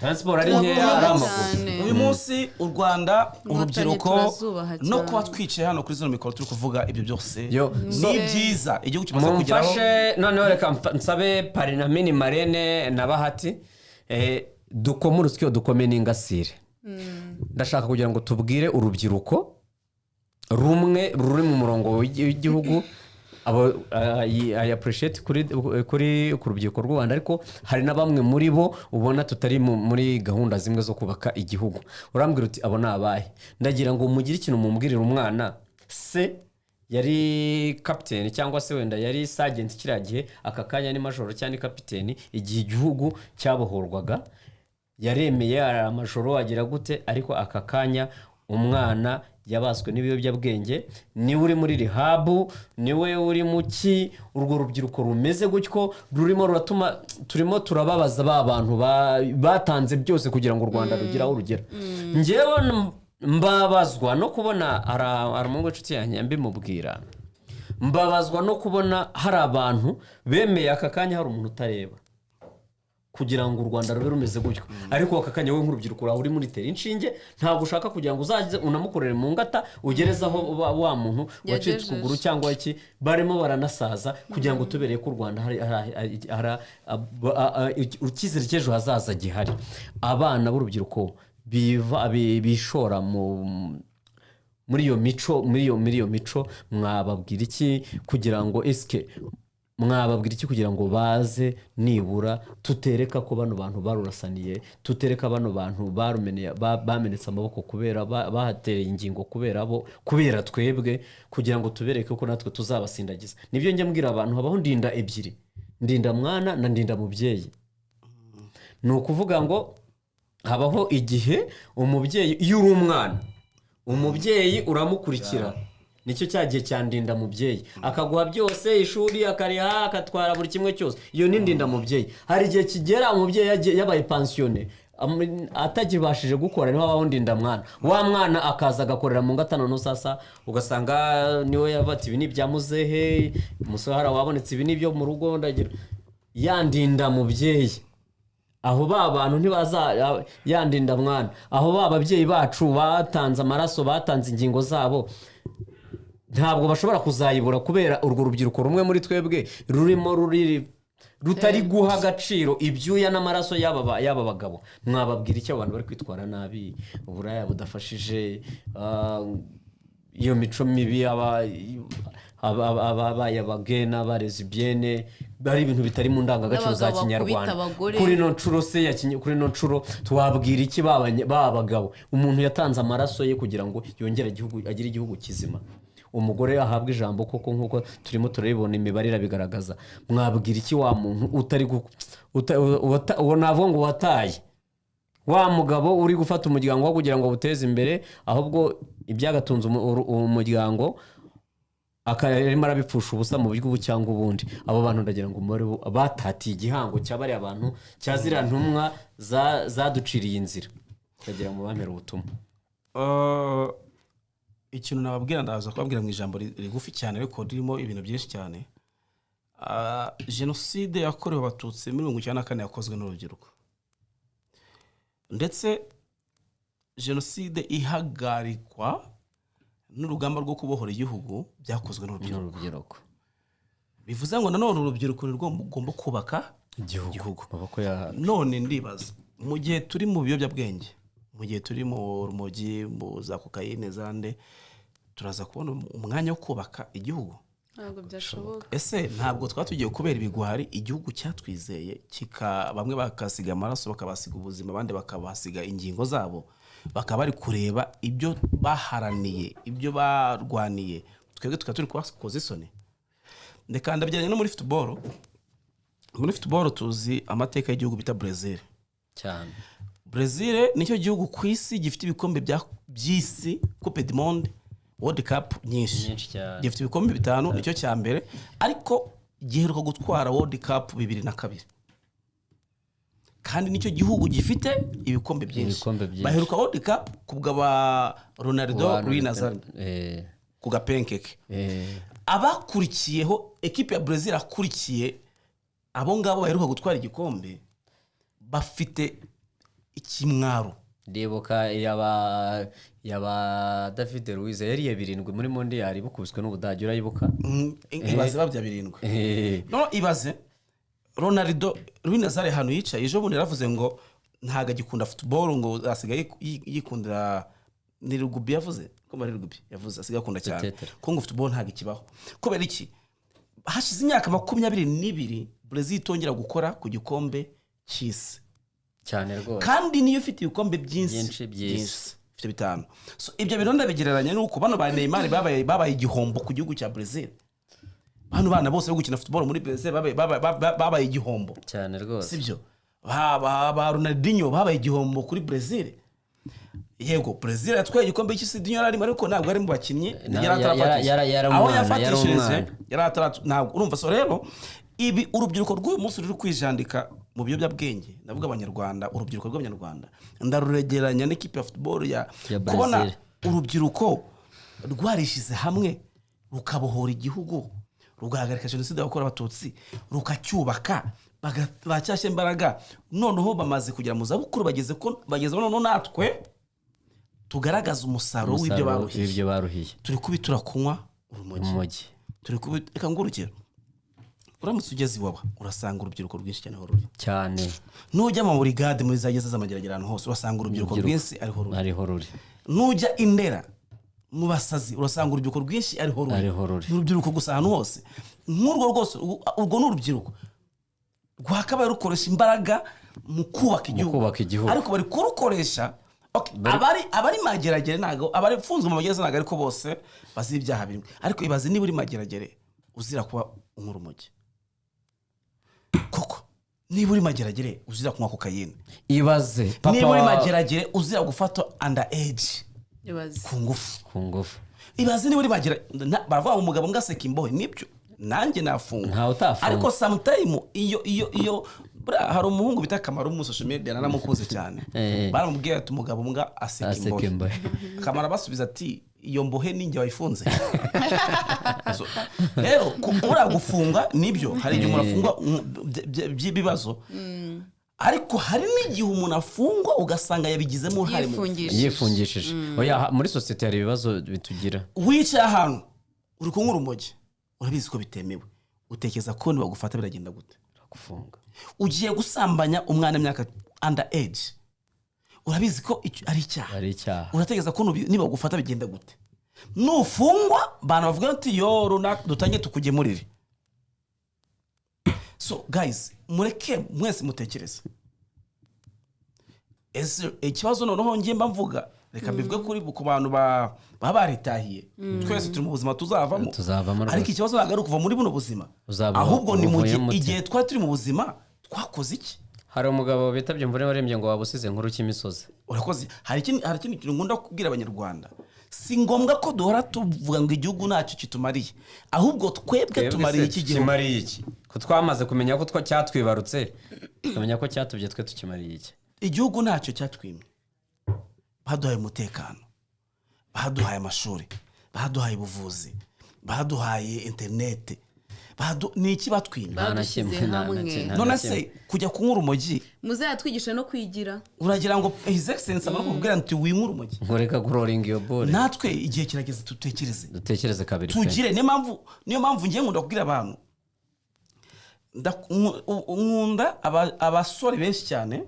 Speaker 3: Transport ari nkeya aramaguru.
Speaker 1: Uyu munsi u Rwanda urubyiruko no kuba twicaye hano kuri zino mikoro turi kuvuga ibyo byose ni byiza igihugu kimaze kugeraho.
Speaker 3: Mumfashe noneho reka nsabe Parinamini Marene na Bahati dukomurutse dukome n'ingasire. Ndashaka kugira ngo tubwire urubyiruko rumwe ruri mu murongo w'igihugu. I appreciate kuri urubyiruko rw'u Rwanda, ariko hari na bamwe muri bo ubona tutari muri gahunda zimwe zo kubaka igihugu. Urambwira uti abo nabaye, ndagira ngo mugire ikintu mumbwirira umwana se yari kapiteni cyangwa se wenda yari sergeant kiriya gihe, aka kanya ni majoro cyangwa ni kapiteni, igihe igihugu cyabohorwaga yaremeye amajoro agira gute, ariko aka kanya umwana yabaswe n'ibiyobyabwenge, niwe uri muri rihabu, niwe uri mu ki, urwo rubyiruko rumeze gutyo rurimo ruratuma turimo turababaza ba bantu batanze byose kugira ngo u Rwanda rugire aho rugera. Njyewe mbabazwa no kubona aramungu inshuti yanjye mbimubwira, mbabazwa no kubona hari abantu bemeye aka kanya hari umuntu utareba kugira ngo u Rwanda rube rumeze gutyo, ariko aka kanya we nk'urubyiruko uri muri tera inshinge, ntabwo ushaka kugira ngo uzaze unamukorere mu ngata ugerezaho wa muntu wacitse ukuguru cyangwa iki, barimo baranasaza kugira ngo tubereye ko u Rwanda icyizere cy'ejo hazaza gihari. Abana b'urubyiruko bishora muri iyo mico mwababwira iki kugira ngo kugira ngo baze nibura tutereka ko bano bantu barurasaniye, tutereka bano bantu bamenetse amaboko kubera bahatereye ingingo kubera twebwe, kugira ngo tubereke ko natwe tuzabasindagiza. Nibyo njya mbwira abantu, habaho ndinda ebyiri, ndinda mwana na ndinda mubyeyi. Ni ukuvuga ngo habaho igihe umubyeyi, iyo uri umwana umubyeyi uramukurikira, nicyo cyagiye cyandinda mubyeyi, akaguha byose, ishuri akariha, akatwara buri kimwe cyose, iyo ni ndinda mubyeyi. Hari igihe kigera umubyeyi yabaye pensione atagibashije gukora, niho habaho ndinda mwana. Wa mwana akaza agakorera mu ngatano no sasa, ugasanga niwe yavati ibi ni bya muzehe, umusohara wabonetse ibi ni byo mu rugo ndagira yandinda mubyeyi. Aho bantu ntibaza yandinda mwana, aho ababyeyi bacu batanze amaraso, batanze ingingo zabo, ntabwo bashobora kuzayibura kubera urwo rubyiruko rumwe muri twebwe rutari guha agaciro ibyuya n'amaraso y'aba bagabo. Mwababwira icyo abantu bari kwitwara nabi, uburaya budafashije, iyo mico mibi, abagena, abarezibiyene, bari ibintu bitari mu ndangagaciro za Kinyarwanda. Kuri no nshuro twabwira iki ba bagabo? Umuntu yatanze amaraso ye kugira ngo yongere agire igihugu kizima, umugore ahabwa ijambo koko nk'uko turimo turabibona imibare irabigaragaza. Mwabwira iki wa muntu uwo navuga ngo wataye, wa mugabo uri gufata umuryango wo kugira ngo awuteze imbere, ahubwo ibyagatunze umuryango akarimo arabipfusha ubusa mu buryo ubu cyangwa ubundi. Abo bantu ndagira ngo batatiye igihango cy'abari abantu cyazira ntumwa zaduciriye inzira, ndagira ngo bamere ubutumwa.
Speaker 1: Ikintu nababwira, ndaza kubabwira mu ijambo rigufi cyane ariko ririmo ibintu byinshi cyane. Jenoside yakorewe abatutsi muri 1994 yakozwe n'urubyiruko, ndetse jenoside ihagarikwa n'urugamba rwo kubohora igihugu byakozwe n'urubyiruko. Bivuze ngo nanone urubyiruko rugomba kubaka igihugu. None ndibaza, mu gihe turi mu biyobyabwenge, mu gihe turi mu rumogi, mu za kokayine zande, turaza kubona umwanya wo kubaka igihugu?
Speaker 2: Ntabwo byashoboka.
Speaker 1: Ese ntabwo twatugiye kubera ibigwari igihugu cyatwizeye, bamwe bakasiga amaraso, bakabasiga ubuzima, abandi bakabasiga ingingo zabo, bakaba bari kureba ibyo baharaniye, ibyo barwaniye, twebwe tukaba turi kubakoza isoni. Ndeka ndabyanye no muri football. Muri football tuzi amateka y'igihugu bita Brazil
Speaker 3: cyane.
Speaker 1: Brazil nicyo gihugu ku isi gifite ibikombe by'isi, Coupe du Monde, World Cup nyinshi. Gifite ibikombe 5, nicyo cya mbere, ariko giheruka gutwara World Cup 2002. Kandi nicyo gihugu gifite ibikombe byinshi. Baheruka World Cup kubwa Ronaldo Nazario ku gapenkeke. Abakurikiyeho equipe ya Brazil akurikiye abo ngabo baheruka gutwara igikombe bafite ikimwaro.
Speaker 3: Ndibuka yaba David Luiz yari ya 7 muri Mondial bukubiswe n'Ubudage, urayibuka?
Speaker 1: Ibaze babya 7. No, ibaze Ronaldo Nazario hano yicaye ejo bundi yaravuze ngo ntaga gikunda football, ngo asigaye yikundira ni rugby, yavuze ko muri rugby yavuze asigaye akunda cyane ko ngo football ntaga kibaho. Kubera iki? Hashize imyaka 22 Brazil itongera gukora ku gikombe cy'isi
Speaker 3: cyane rwose,
Speaker 1: kandi niyo ifite ibikombe byinshi. 5 so ibyo bintu ndabigereranya nuko bano ba Neymar babaye igihombo ku gihugu cya Brazil. Bano bana bose gukina football muri Brazil babaye igihombo
Speaker 3: cyane rwose,
Speaker 1: sibyo? Ba Ronaldinho babaye igihombo kuri Brazil. Yego Brazil yatwaye igikombe cy'isi dinyo arimo ariko ntabwo ari mu bakinnyi yaratarafata ntabwo urumva. So rero ibi urubyiruko rw'uyu munsi ruri kwijandika mu biyobyabwenge, ndavuga abanyarwanda, urubyiruko rw'abanyarwanda ndaruregeranya n'ikipe ya football ya kubona urubyiruko rwarishize hamwe rukabohora igihugu, rugahagarika jenoside yakorewe abatutsi, rukacyubaka bacyashye imbaraga. Noneho bamaze kugera mu zabukuru bageze none natwe tugaragaza umusaruro w'ibyo baruhiye. Turi kubitura kunywa urumogi, turi kubika ngurukira. Uramutse ugeze iwawe urasanga urubyiruko rwinshi cyane horuri
Speaker 3: cyane.
Speaker 1: Nujya mu brigade muri zageze z'amageragere hose urasanga urubyiruko rwinshi ariho ruri. Nujya Indera mu basazi urasanga urubyiruko rwinshi ariho ruri. Urubyiruko gusa ahantu hose nk'urwo rwose, urwo n'urubyiruko rwakabaye rukoresha imbaraga mu kubaka igihugu, ariko bari kurukoresha abari mageragere ntago abari funzwe mu magereza ntago ariko bose bazi ibyaha bimwe. Ariko ibaze niba uri mageragere uzira kuba umurumogi, koko niba uri mageragere uzira kunywa kokayine,
Speaker 3: ibaze
Speaker 1: niba uri mageragere uzira gufata under age ku ngufu, ibaze niba uri mageragere baravuga umugabo ngaseka imbohe, nibyo nanjye nafunga. Ariko sometime iyo hari umuhungu bita Kamara mu social media nanamukuze cyane, baramubwiye ati umugabo mbwa aseka imbohe. Kamara basubiza ati iyo mbohe ninjye wayifunze. Rero kubura gufunga nibyo, hari igihe umuntu afungwa by'ibibazo, ariko hari n'igihe umuntu afungwa ugasanga yabigizemo uruhare
Speaker 3: yifungishije. Oya, muri society hari ibibazo bitugira.
Speaker 1: Wicaye ahantu uri kunywa urumogi, urabizi ko bitemewe, utekereza ko nibagufata biragenda gute?
Speaker 3: Gufunga.
Speaker 1: Ugiye gusambanya umwana w'imyaka under age, urabizi ko ari icyaha. Uratekereza ko nibagufata bigenda gute? Nufungwa bana bavuga ati yo runaka dutangiye tukugemurire. So guys, mureke mwese mutekereze. Ikibazo noneho ngiye mbavuga, reka mbivuge kuri ku bantu baritahiye. Twese turi mu buzima tuzavamo, ariko ikibazo ntabwo ari kuva muri buno buzima, ahubwo ni mu gihe twari turi mu buzima twakoze iki.
Speaker 3: Hari umugabo bitabye imvune warembye ngo wabusize nkuru cy'imisozi.
Speaker 1: Urakoze. Hari ikindi kintu ngunda kubwira abanyarwanda, si ngombwa ko duhora tuvuga ngo igihugu ntacyo kitumariye, ahubwo twebwe tumariye iki gihugu.
Speaker 3: Kimariye iki? Ko twamaze kumenya ko cyatwibarutse, kumenya ko cyatubye twe tukimariye iki.
Speaker 1: Igihugu ntacyo cyatwimye. Baduhaye umutekano, baduhaye amashuri, baduhaye ubuvuzi, baduhaye internet, ni iki batwimye? None se kujya kunywa urumogi
Speaker 2: muzayatwigisha no kwigira,
Speaker 1: uragira ngo his excellence amara kubwira nti winywa urumogi
Speaker 3: nkoreka growing your body.
Speaker 1: Natwe igihe kirageze dutekereze kabiri, tugire. Niyo mpamvu ngiye nkunda kubwira abantu, nkunda abasore benshi cyane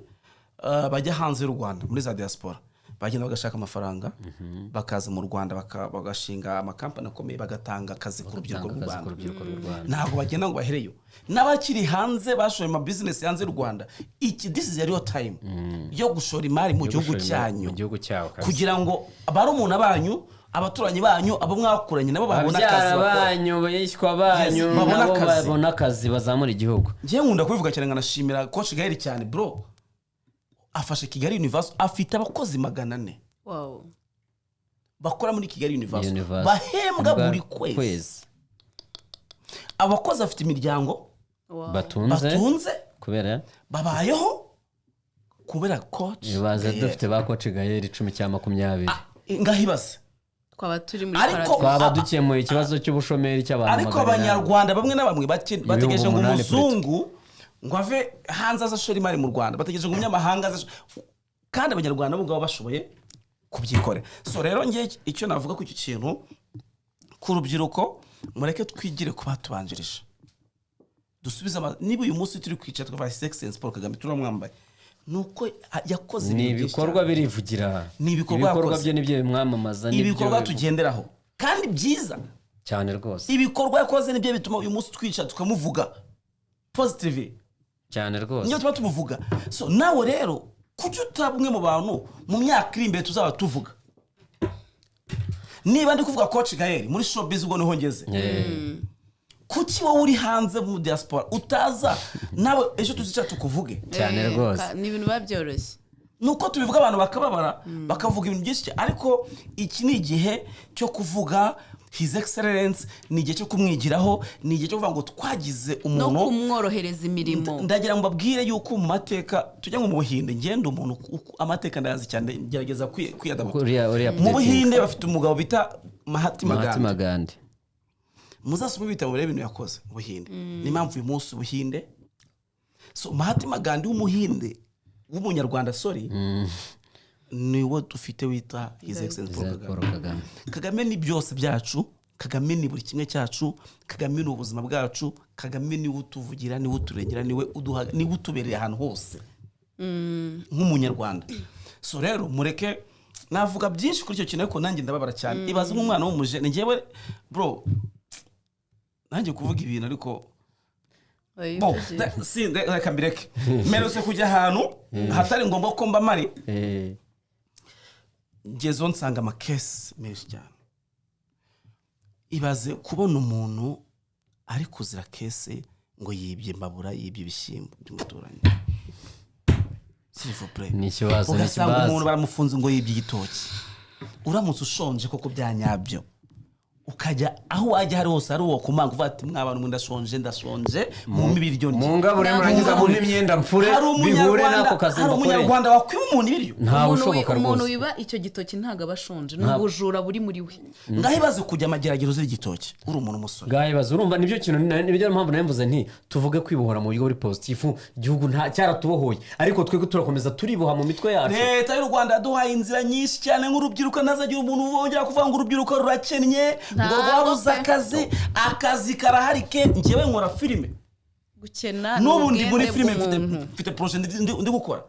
Speaker 1: bajya hanze y'u Rwanda muri za diaspora, bagenda bagashaka amafaranga bakaza mu Rwanda bagashinga amakampani akomeye, bagatanga akazi ku rubyiruko rw'u Rwanda. Ntabwo bagenda ngo bahereyo. N'abakiri hanze bashoye ama business hanze y'u Rwanda, this is your time yo gushora imari mu gihugu cyanyu, kugira ngo abari umuntu abanyu, abaturanyi banyu, abo mwakuranye nabo babona akazi,
Speaker 3: banyu yishwa banyu nabo babona akazi, bazamura igihugu.
Speaker 1: Ngiye nkunda kubivuga cyane, nkanashimira coach Gaël cyane bro. Afashe Kigali Universe, afite abakozi 400.
Speaker 2: Wow.
Speaker 1: Bakora muri Kigali Universe, bahembwa buri kwezi. Abakozi afite imiryango batunze
Speaker 3: kubera
Speaker 1: babayeho kubera coach.
Speaker 3: Baza dufite ba coach Gaël 10-20.
Speaker 1: Ngahibaze
Speaker 2: twaba turi muri
Speaker 3: paradizo, twaba dukemuye ikibazo cy'ubushomeri cy'abantu.
Speaker 1: Ariko abanyarwanda bamwe na bamwe bategereje ngo umuzungu ngo ave hanze azashora imari mu Rwanda, bategereje ngo umunyamahanga kandi abanyarwanda bo ngabo bashoboye kubyikora. So rero ngiye icyo navuga ku iki kintu ku rubyiruko, mureke twigire kuba tubanjirije, dusubiza niba uyu munsi turi kwicara twa His Excellence Paul Kagame turamwambaye, nuko yakoze
Speaker 3: ibikorwa birivugira, ibikorwa bye nibyo bimwamamaza,
Speaker 1: ibikorwa tugenderaho kandi byiza
Speaker 3: cyane rwose.
Speaker 1: Ibikorwa yakoze nibyo bituma uyu munsi twicara tukamuvuga positive
Speaker 3: cyane rwose,
Speaker 1: niyo tuba tumuvuga. So nawe rero kuki utabumwe mu bantu mu myaka iri imbere tuzaba tuvuga niba ndi kuvuga coach Gael muri showbiz ubwo niho ngeze kuki wowe uri hanze mu diaspora utaza nawe ejo tuzica tukuvuge
Speaker 3: cyane rwose
Speaker 2: ni ibintu babyoroshye
Speaker 1: nuko tubivuga abantu bakababara bakavuga ibintu byinshi ariko iki ni igihe cyo kuvuga His Excellence, ni igihe cyo kumwigiraho, ni igihe cyo kuvuga ngo twagize umuntu
Speaker 2: no kumworohereza imirimo.
Speaker 1: Ndagira ngo babwire yuko mu mateka tujya mu Buhinde, ngende umuntu amateka ndayazi cyane, gerageza kwiyadabuka. Mu Buhinde bafite umugabo bita Mahatma Gandhi. Muzasome ibitabo rero ibintu yakoze mu Buhinde. Ni impamvu uyu munsi Buhinde. So Mahatma Gandhi w'umuhinde w'umunyarwanda niwe dufite wita His Excellence Paul Kagame. Kagame ni byose byacu, Kagame ni buri kimwe cyacu, Kagame ni ubuzima bwacu, Kagame ni utuvugira, ni uturengera, niwe uduha, ni utubereye ahantu hose nk'umunyarwanda. So rero mureke navuga byinshi kuri icyo kintu ariko nanjye ndababara cyane. Ibaze nk'umwana w'umuje, ngewe bro nanjye kuvuga ibintu ariko bo reka mbireke merose kujya ahantu hatari ngombwa ko mba mari ngezo nsanga amakesi menshi cyane. Ibaze kubona umuntu ari kuzira kese ngo yibye mbabura, yibye ibishyimbo by'umuturanyi, s'il vous plaît,
Speaker 3: ni ikibazo.
Speaker 1: Ugasanga umuntu baramufunze ngo yibye igitoki. Uramutse ushonje koko byanyabyo ukajya aho wajya hari hose ari uwo kumanga uvuga ati mw'abantu mwe ndashonje mu mibiri ryo
Speaker 3: mu ngabure murangiza mu n'imyenda mfure bihure nako kazi
Speaker 1: bakore. Umunyarwanda wakwiba umuntu ibiryo
Speaker 3: ntawe ushoboka rwose.
Speaker 2: Umuntu wiba icyo gitoki ntago abashonje, n'ubujura buri muri we.
Speaker 1: Ngahibaze kujya amageragero z'iri gitoki uri umuntu umusore.
Speaker 3: Ngahibaze urumva nibyo kintu nibyo mpamvu namvuze nti tuvuge kwibohora mu bigo buri positive. Igihugu nta cyaratubohoye ariko twego turakomeza turiboha mu mitwe yacu.
Speaker 1: Leta y'u Rwanda yaduhaye inzira nyinshi cyane nk'urubyiruko, nazagira umuntu wongera kuvuga ngo urubyiruko rurakennye ngo rwabuze akazi karahari ke. Ngewe nkora filime
Speaker 2: gukena
Speaker 1: n'ubundi muri filime mfite projet ndi gukora,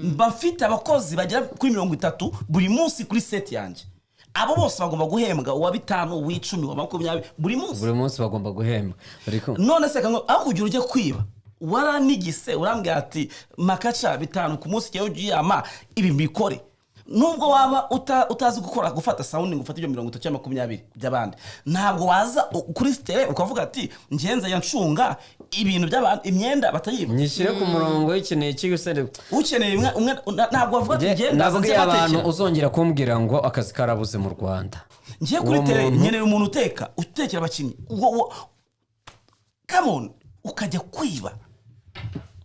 Speaker 1: mba mfite abakozi bagera kuri 30 buri munsi kuri set yanjye. Abo bose bagomba guhembwa, uwa 5 uwa 10 uwa 20 buri munsi bagomba guhembwa. Ariko none se kango aho kugira uje kwiba waranigise urambwira ati makaca 5 ku munsi cyo ujiyama ibi mbikore. Nubwo waba utazi gukora gufata sound ngo ufate ibyo 30-20 by'abandi, ntabwo waza kuri stere ukavuga ati ngenza yancunga ibintu by'abandi imyenda batayiba.
Speaker 3: Nyishyire ku murongo y'ikeneye cy'usere
Speaker 1: ukeneye umwe ntabwo wavuga ati ngenda
Speaker 3: nzi abantu uzongera kumbwira ngo akazi karabuze mu Rwanda.
Speaker 1: Ngiye kuri tere nyeneye umuntu utekera abakinyi come on ukajya kwiba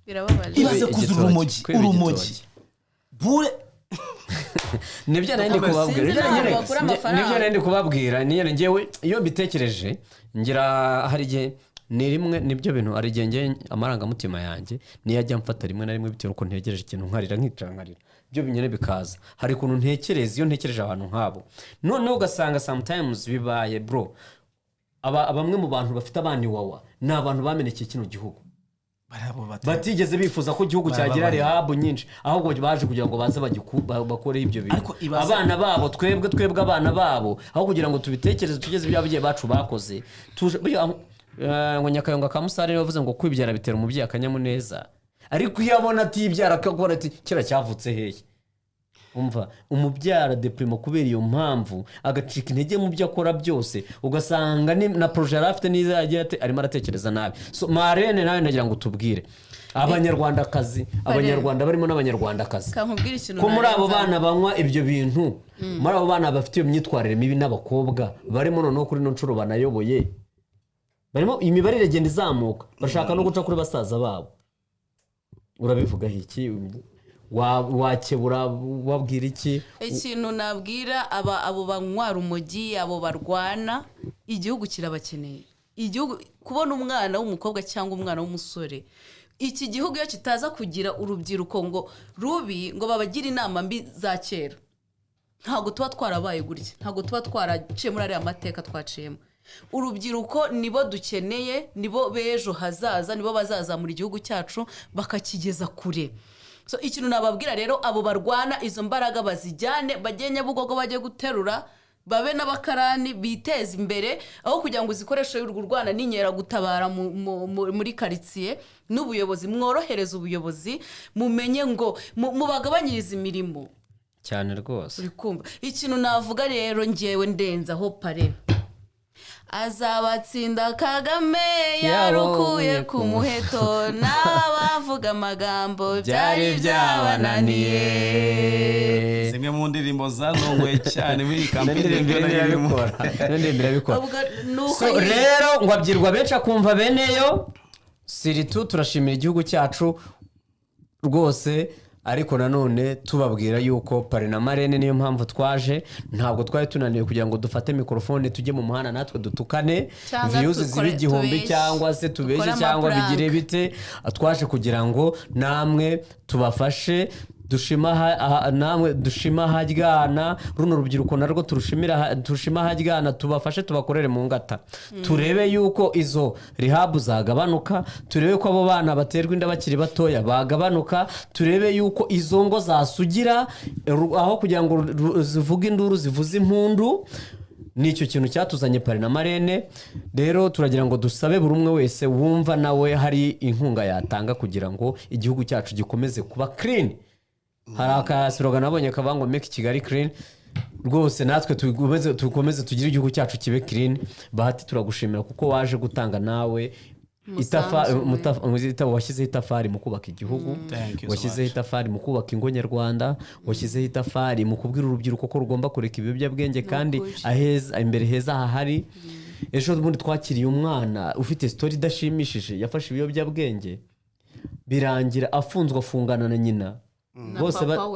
Speaker 2: birababaje.
Speaker 1: Ibaze kuzura urumogi bure
Speaker 3: nibyo nandi kubabwira niyo ngewe iyo mbitekereje ngira hari igihe ni rimwe nibyo bintu ari igihe amarangamutima yanjye niyo ajya mfata rimwe na rimwe bitewe uko ntegereje ikintu nkarira byo binyene bikaza. Hari ukuntu ntekereza iyo ntekereje abantu nkabo none ugasanga sometimes bibaye bro bamwe mu bantu bafite abandi wawa ni abantu bamenekeye kino gihugu, batigeze bifuza ko igihugu cyagira rehab nyinshi, ahubwo baje kugira ngo baze bakore ibyo bintu. Abana babo twebwe abana babo aho kugira ngo tubitekereze tugeze ibyabigiye bacu bakoze ngo Nyakayonga Kamusare yavuze ngo kwibyara bitera umubyeyi akanyamuneza, ariko iyo abona atibyara akakora ati kira cyavutse hehe. Umva umubyara deprimo kubera iyo mpamvu agacika intege mu byo akora byose, ugasanga na projet afite niza yagira ati arimo aratekereza nabi. So Marene nawe ndagira ngo tubwire abanyarwandakazi, abanyarwanda barimo n'abanyarwandakazi ko muri abo bana banywa ibyo bintu, muri abo bana bafite iyo myitwarire mibi n'abakobwa barimo no kuri no ncuro banayoboye, barimo imibare iragenda izamuka, bashaka no guca kuri basaza babo. Urabivuga iki? Wakebura wabwira iki?
Speaker 2: Ikintu nabwira abo banywara umugi, abo barwana, igihugu kirabakeneye. Igihugu kubona umwana w'umukobwa cyangwa umwana w'umusore, iki gihugu iyo kitaza kugira urubyiruko ngo rubi ngo babagira inama mbi za kera, ntago tuba twarabaye gutya, ntago tuba twaraciye muri ariya mateka twaciyemo. Urubyiruko nibo dukeneye, nibo bejo hazaza, nibo bazazamura igihugu cyacu bakakigeza kure. So ikintu nababwira rero abo barwana izo mbaraga bazijyane, bagenya Bugogo bajye guterura, babe n'abakarani biteza imbere, aho kugira ngo uzikoreshe y'urwo rwana n'inkera gutabara muri quartier. N'ubuyobozi mworohereza ubuyobozi mumenye ngo mubagabanyiriza imirimo.
Speaker 3: cyane rwose
Speaker 2: uri kumva ikintu navuga rero ngewe ndenzaho pare azabatsinda Kagame yarukuye ku muheto n'abavuga amagambo byari byabananiye
Speaker 1: zimwe mu ndirimbo zanongoye cyane muri kampeni
Speaker 3: birabikora so rero ngo abyirwa benshi akumva beneyo siritu turashimira igihugu cyacu rwose ariko nanone tubabwira yuko pare na marene niyo mpamvu twaje ntabwo twari tunaniwe kugira ngo dufate mikrofone tujye mu muhanda natwe dutukane views zibe igihumbi cyangwa se tubeshye cyangwa bigire bite twaje kugira ngo namwe tubafashe namwe dushima hajyana runo rubyiruko narwo turushima hajyana tubafashe tubakorere mu ngata turebe yuko izo rehab zagabanuka turebe ko abo bana baterwa inda bakiri batoya bagabanuka turebe yuko izo ngo zasugira aho kugira ngo zivuge induru zivuze impundu nicyo kintu cyatuzanye pare na marene rero turagira ngo dusabe buri umwe wese wumva nawe hari inkunga yatanga kugira ngo igihugu cyacu gikomeze kuba clean hari akasiroga nabonye kavango make Kigali clean rwose natwe tukomeze tugire igihugu cyacu kibe clean bahati turagushimira kuko waje gutanga nawe washyizeho itafari mu kubaka igihugu washyizeho itafari mu kubaka ingo nyarwanda washyizeho itafari mu kubwira urubyiruko ko rugomba kureka ibiyobyabwenge kandi imbere heza hahari ejo bundi twakiriye umwana ufite story idashimishije yafashe ibiyobyabwenge birangira afunzwe afungana na nyina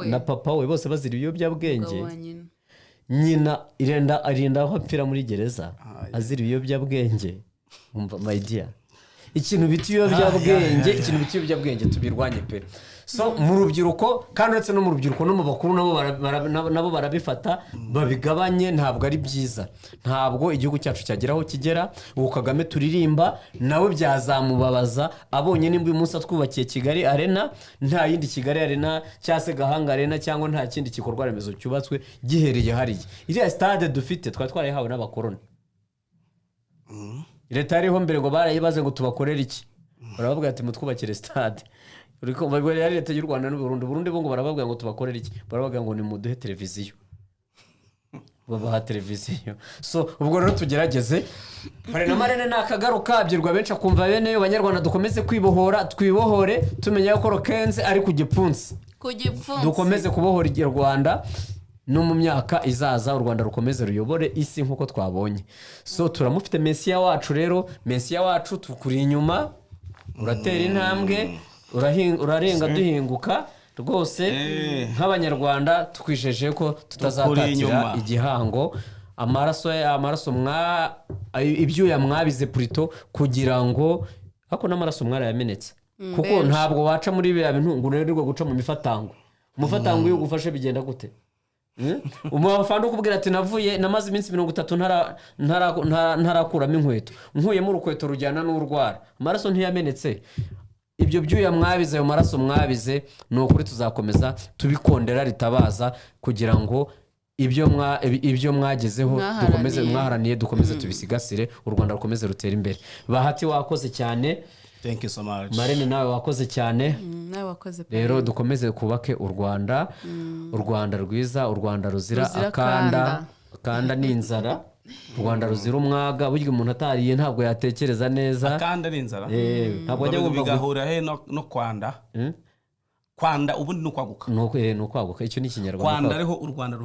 Speaker 3: na papa we bose bazira ibiyobyabwenge nyina arinda aho apfira muri gereza azira ibiyobyabwenge umva my dear ikintu biti ibiyobyabwenge tubirwanye pe so mu rubyiruko kandi uretse no mu rubyiruko no mu bakuru nabo barabifata babigabanye ntabwo ari byiza ntabwo igihugu cyacu cyagera aho kigera ubu Kagame turirimba nawe byazamubabaza abonye nimba uyu munsi atwubakiye Kigali Arena nta yindi Kigali Arena cyangwa se Gahanga Arena cyangwa nta kindi gikorwa remezo cyubatswe gihereye hariya iriya stade dufite twarayihawe n'abakoroni leta yariho mbere ngo barayibaze ngo tubakorere iki baravuga ati mutwubakire stade uriko yari leta y'u Rwanda n'Uburundi bo ngo baravuga ngo tubakorere iki baravuga ngo ni muduhe televiziyo babaha televiziyo so ubwo rero tugerageze pare na marene nakagaruka abyirwa benshi akumva bene abanyarwanda dukomeze kwibohora twibohore tumenya ko rokenze ari ku gipfunsi dukomeze kubohora igihe Rwanda no mu myaka izaza u Rwanda rukomeze ruyobore isi nkuko twabonye so turamufite Mesiya wacu rero Mesiya wacu tukuri inyuma uratera intambwe urarenga duhinguka rwose nk'abanyarwanda twijeje ko tutazatatira igihango amaraso ibyuya mwabize purito kugira ngo hako n'amaraso mwarayamenetse kuko ntabwo waca muri biriya bintu ngo unanirwe guca mu mifatango umufatango iyo ugufashe bigenda gute umufanda ukubwira ati namaze iminsi 30 ntarakuramo inkweto nkuyemo urukweto rujyana n'urwara amaraso ntiyamenetse ibyo byuya mwabize ayo maraso mwabize no kuri tuzakomeza tubikondera ritabaza kugira ngo ibyo mwagezeho dukomeze mwaharaniye dukomeze tubisigasire u Rwanda rukomeze rutera imbere bahati wakoze cyane
Speaker 1: thank you so much
Speaker 3: Marene nawe wakoze cyane
Speaker 2: nawe wakoze
Speaker 3: rero dukomeze kubake u Rwanda u Rwanda rwiza u Rwanda ruzira akanda n'inzara u Rwanda ruzira umwaga buryo umuntu atariye ntabwo yatekereza neza
Speaker 1: akanda n'inzara
Speaker 3: ntabwo ajya
Speaker 1: wumva bigahura he no kwanda ubundi no kwaguka
Speaker 3: icyo ni ikinyarwanda
Speaker 1: kwanda ariho u Rwanda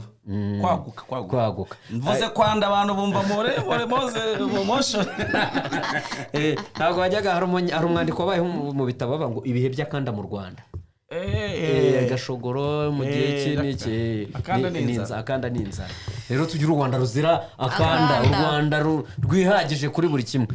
Speaker 1: kwaguka mvuze kwanda abantu bumva more motion
Speaker 3: ntabwo wajyaga hari umwandiko wabaye mu bitabo bavuga ngo ibihe by'akanda mu Rwanda gashogoro mu gihe akanda n'inzara rero tugira u Rwanda ruzira akanda u Rwanda rwihagije kuri buri kimwe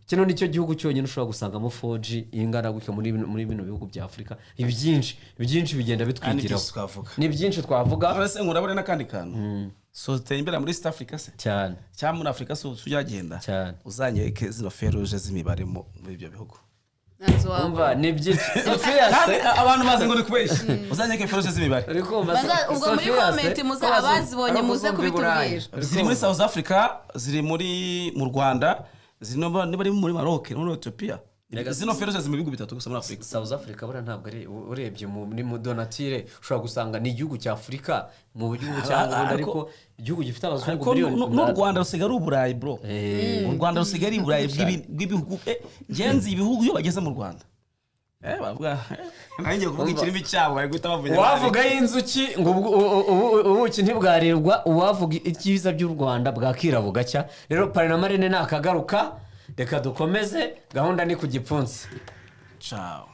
Speaker 3: kino nicyo gihugu cyonyine ushobora gusangamo 4G ingana gutyo muri bino bihugu bya Afrika ibyinshi bigenda bitwigiraho ni byinshi twavuga
Speaker 1: arase ngurabone nakandi kantu so tembera muri East Africa se
Speaker 3: cyane
Speaker 1: cyangwa muri Afrika so tujagenda uzanyereke zino feruje z'imibare muri ibyo bihugu
Speaker 3: umva ni byinshi
Speaker 1: abantu bazi ngo nikubeshye uzanyereke feruje z'imibare
Speaker 2: ubwo muri comment abazibonye muze kubitubwira
Speaker 1: ziri muri South Africa ziri mu Rwanda zino bari muri Maroc no Ethiopia zino feruje ziri mu bihugu bitatu gusa muri Afurika.
Speaker 3: South Africa buriya ntabwo ari urebye muri donatire ushobora gusanga ni igihugu cya Afurika mu gihugu cyangwa ubundi ariko igihugu gifite abazungu miliyoni.
Speaker 1: N'u Rwanda rusigaye ari uburayi bro. U Rwanda rusigaye ari uburayi bw'ibihugu genzi ibihugu iyo bageze mu Rwanda. Bavuga nanjye kuvuga ikirimi cyabo bari guhita bavuga.
Speaker 3: Wavuga y'inzuki ngo ubuki ntibwarirwa, uwavuga icyiza by'u Rwanda bwakira bugacya. Rero Parrain na Marraine nakagaruka reka dukomeze gahunda ni ku gipfunsi.
Speaker 1: Ciao.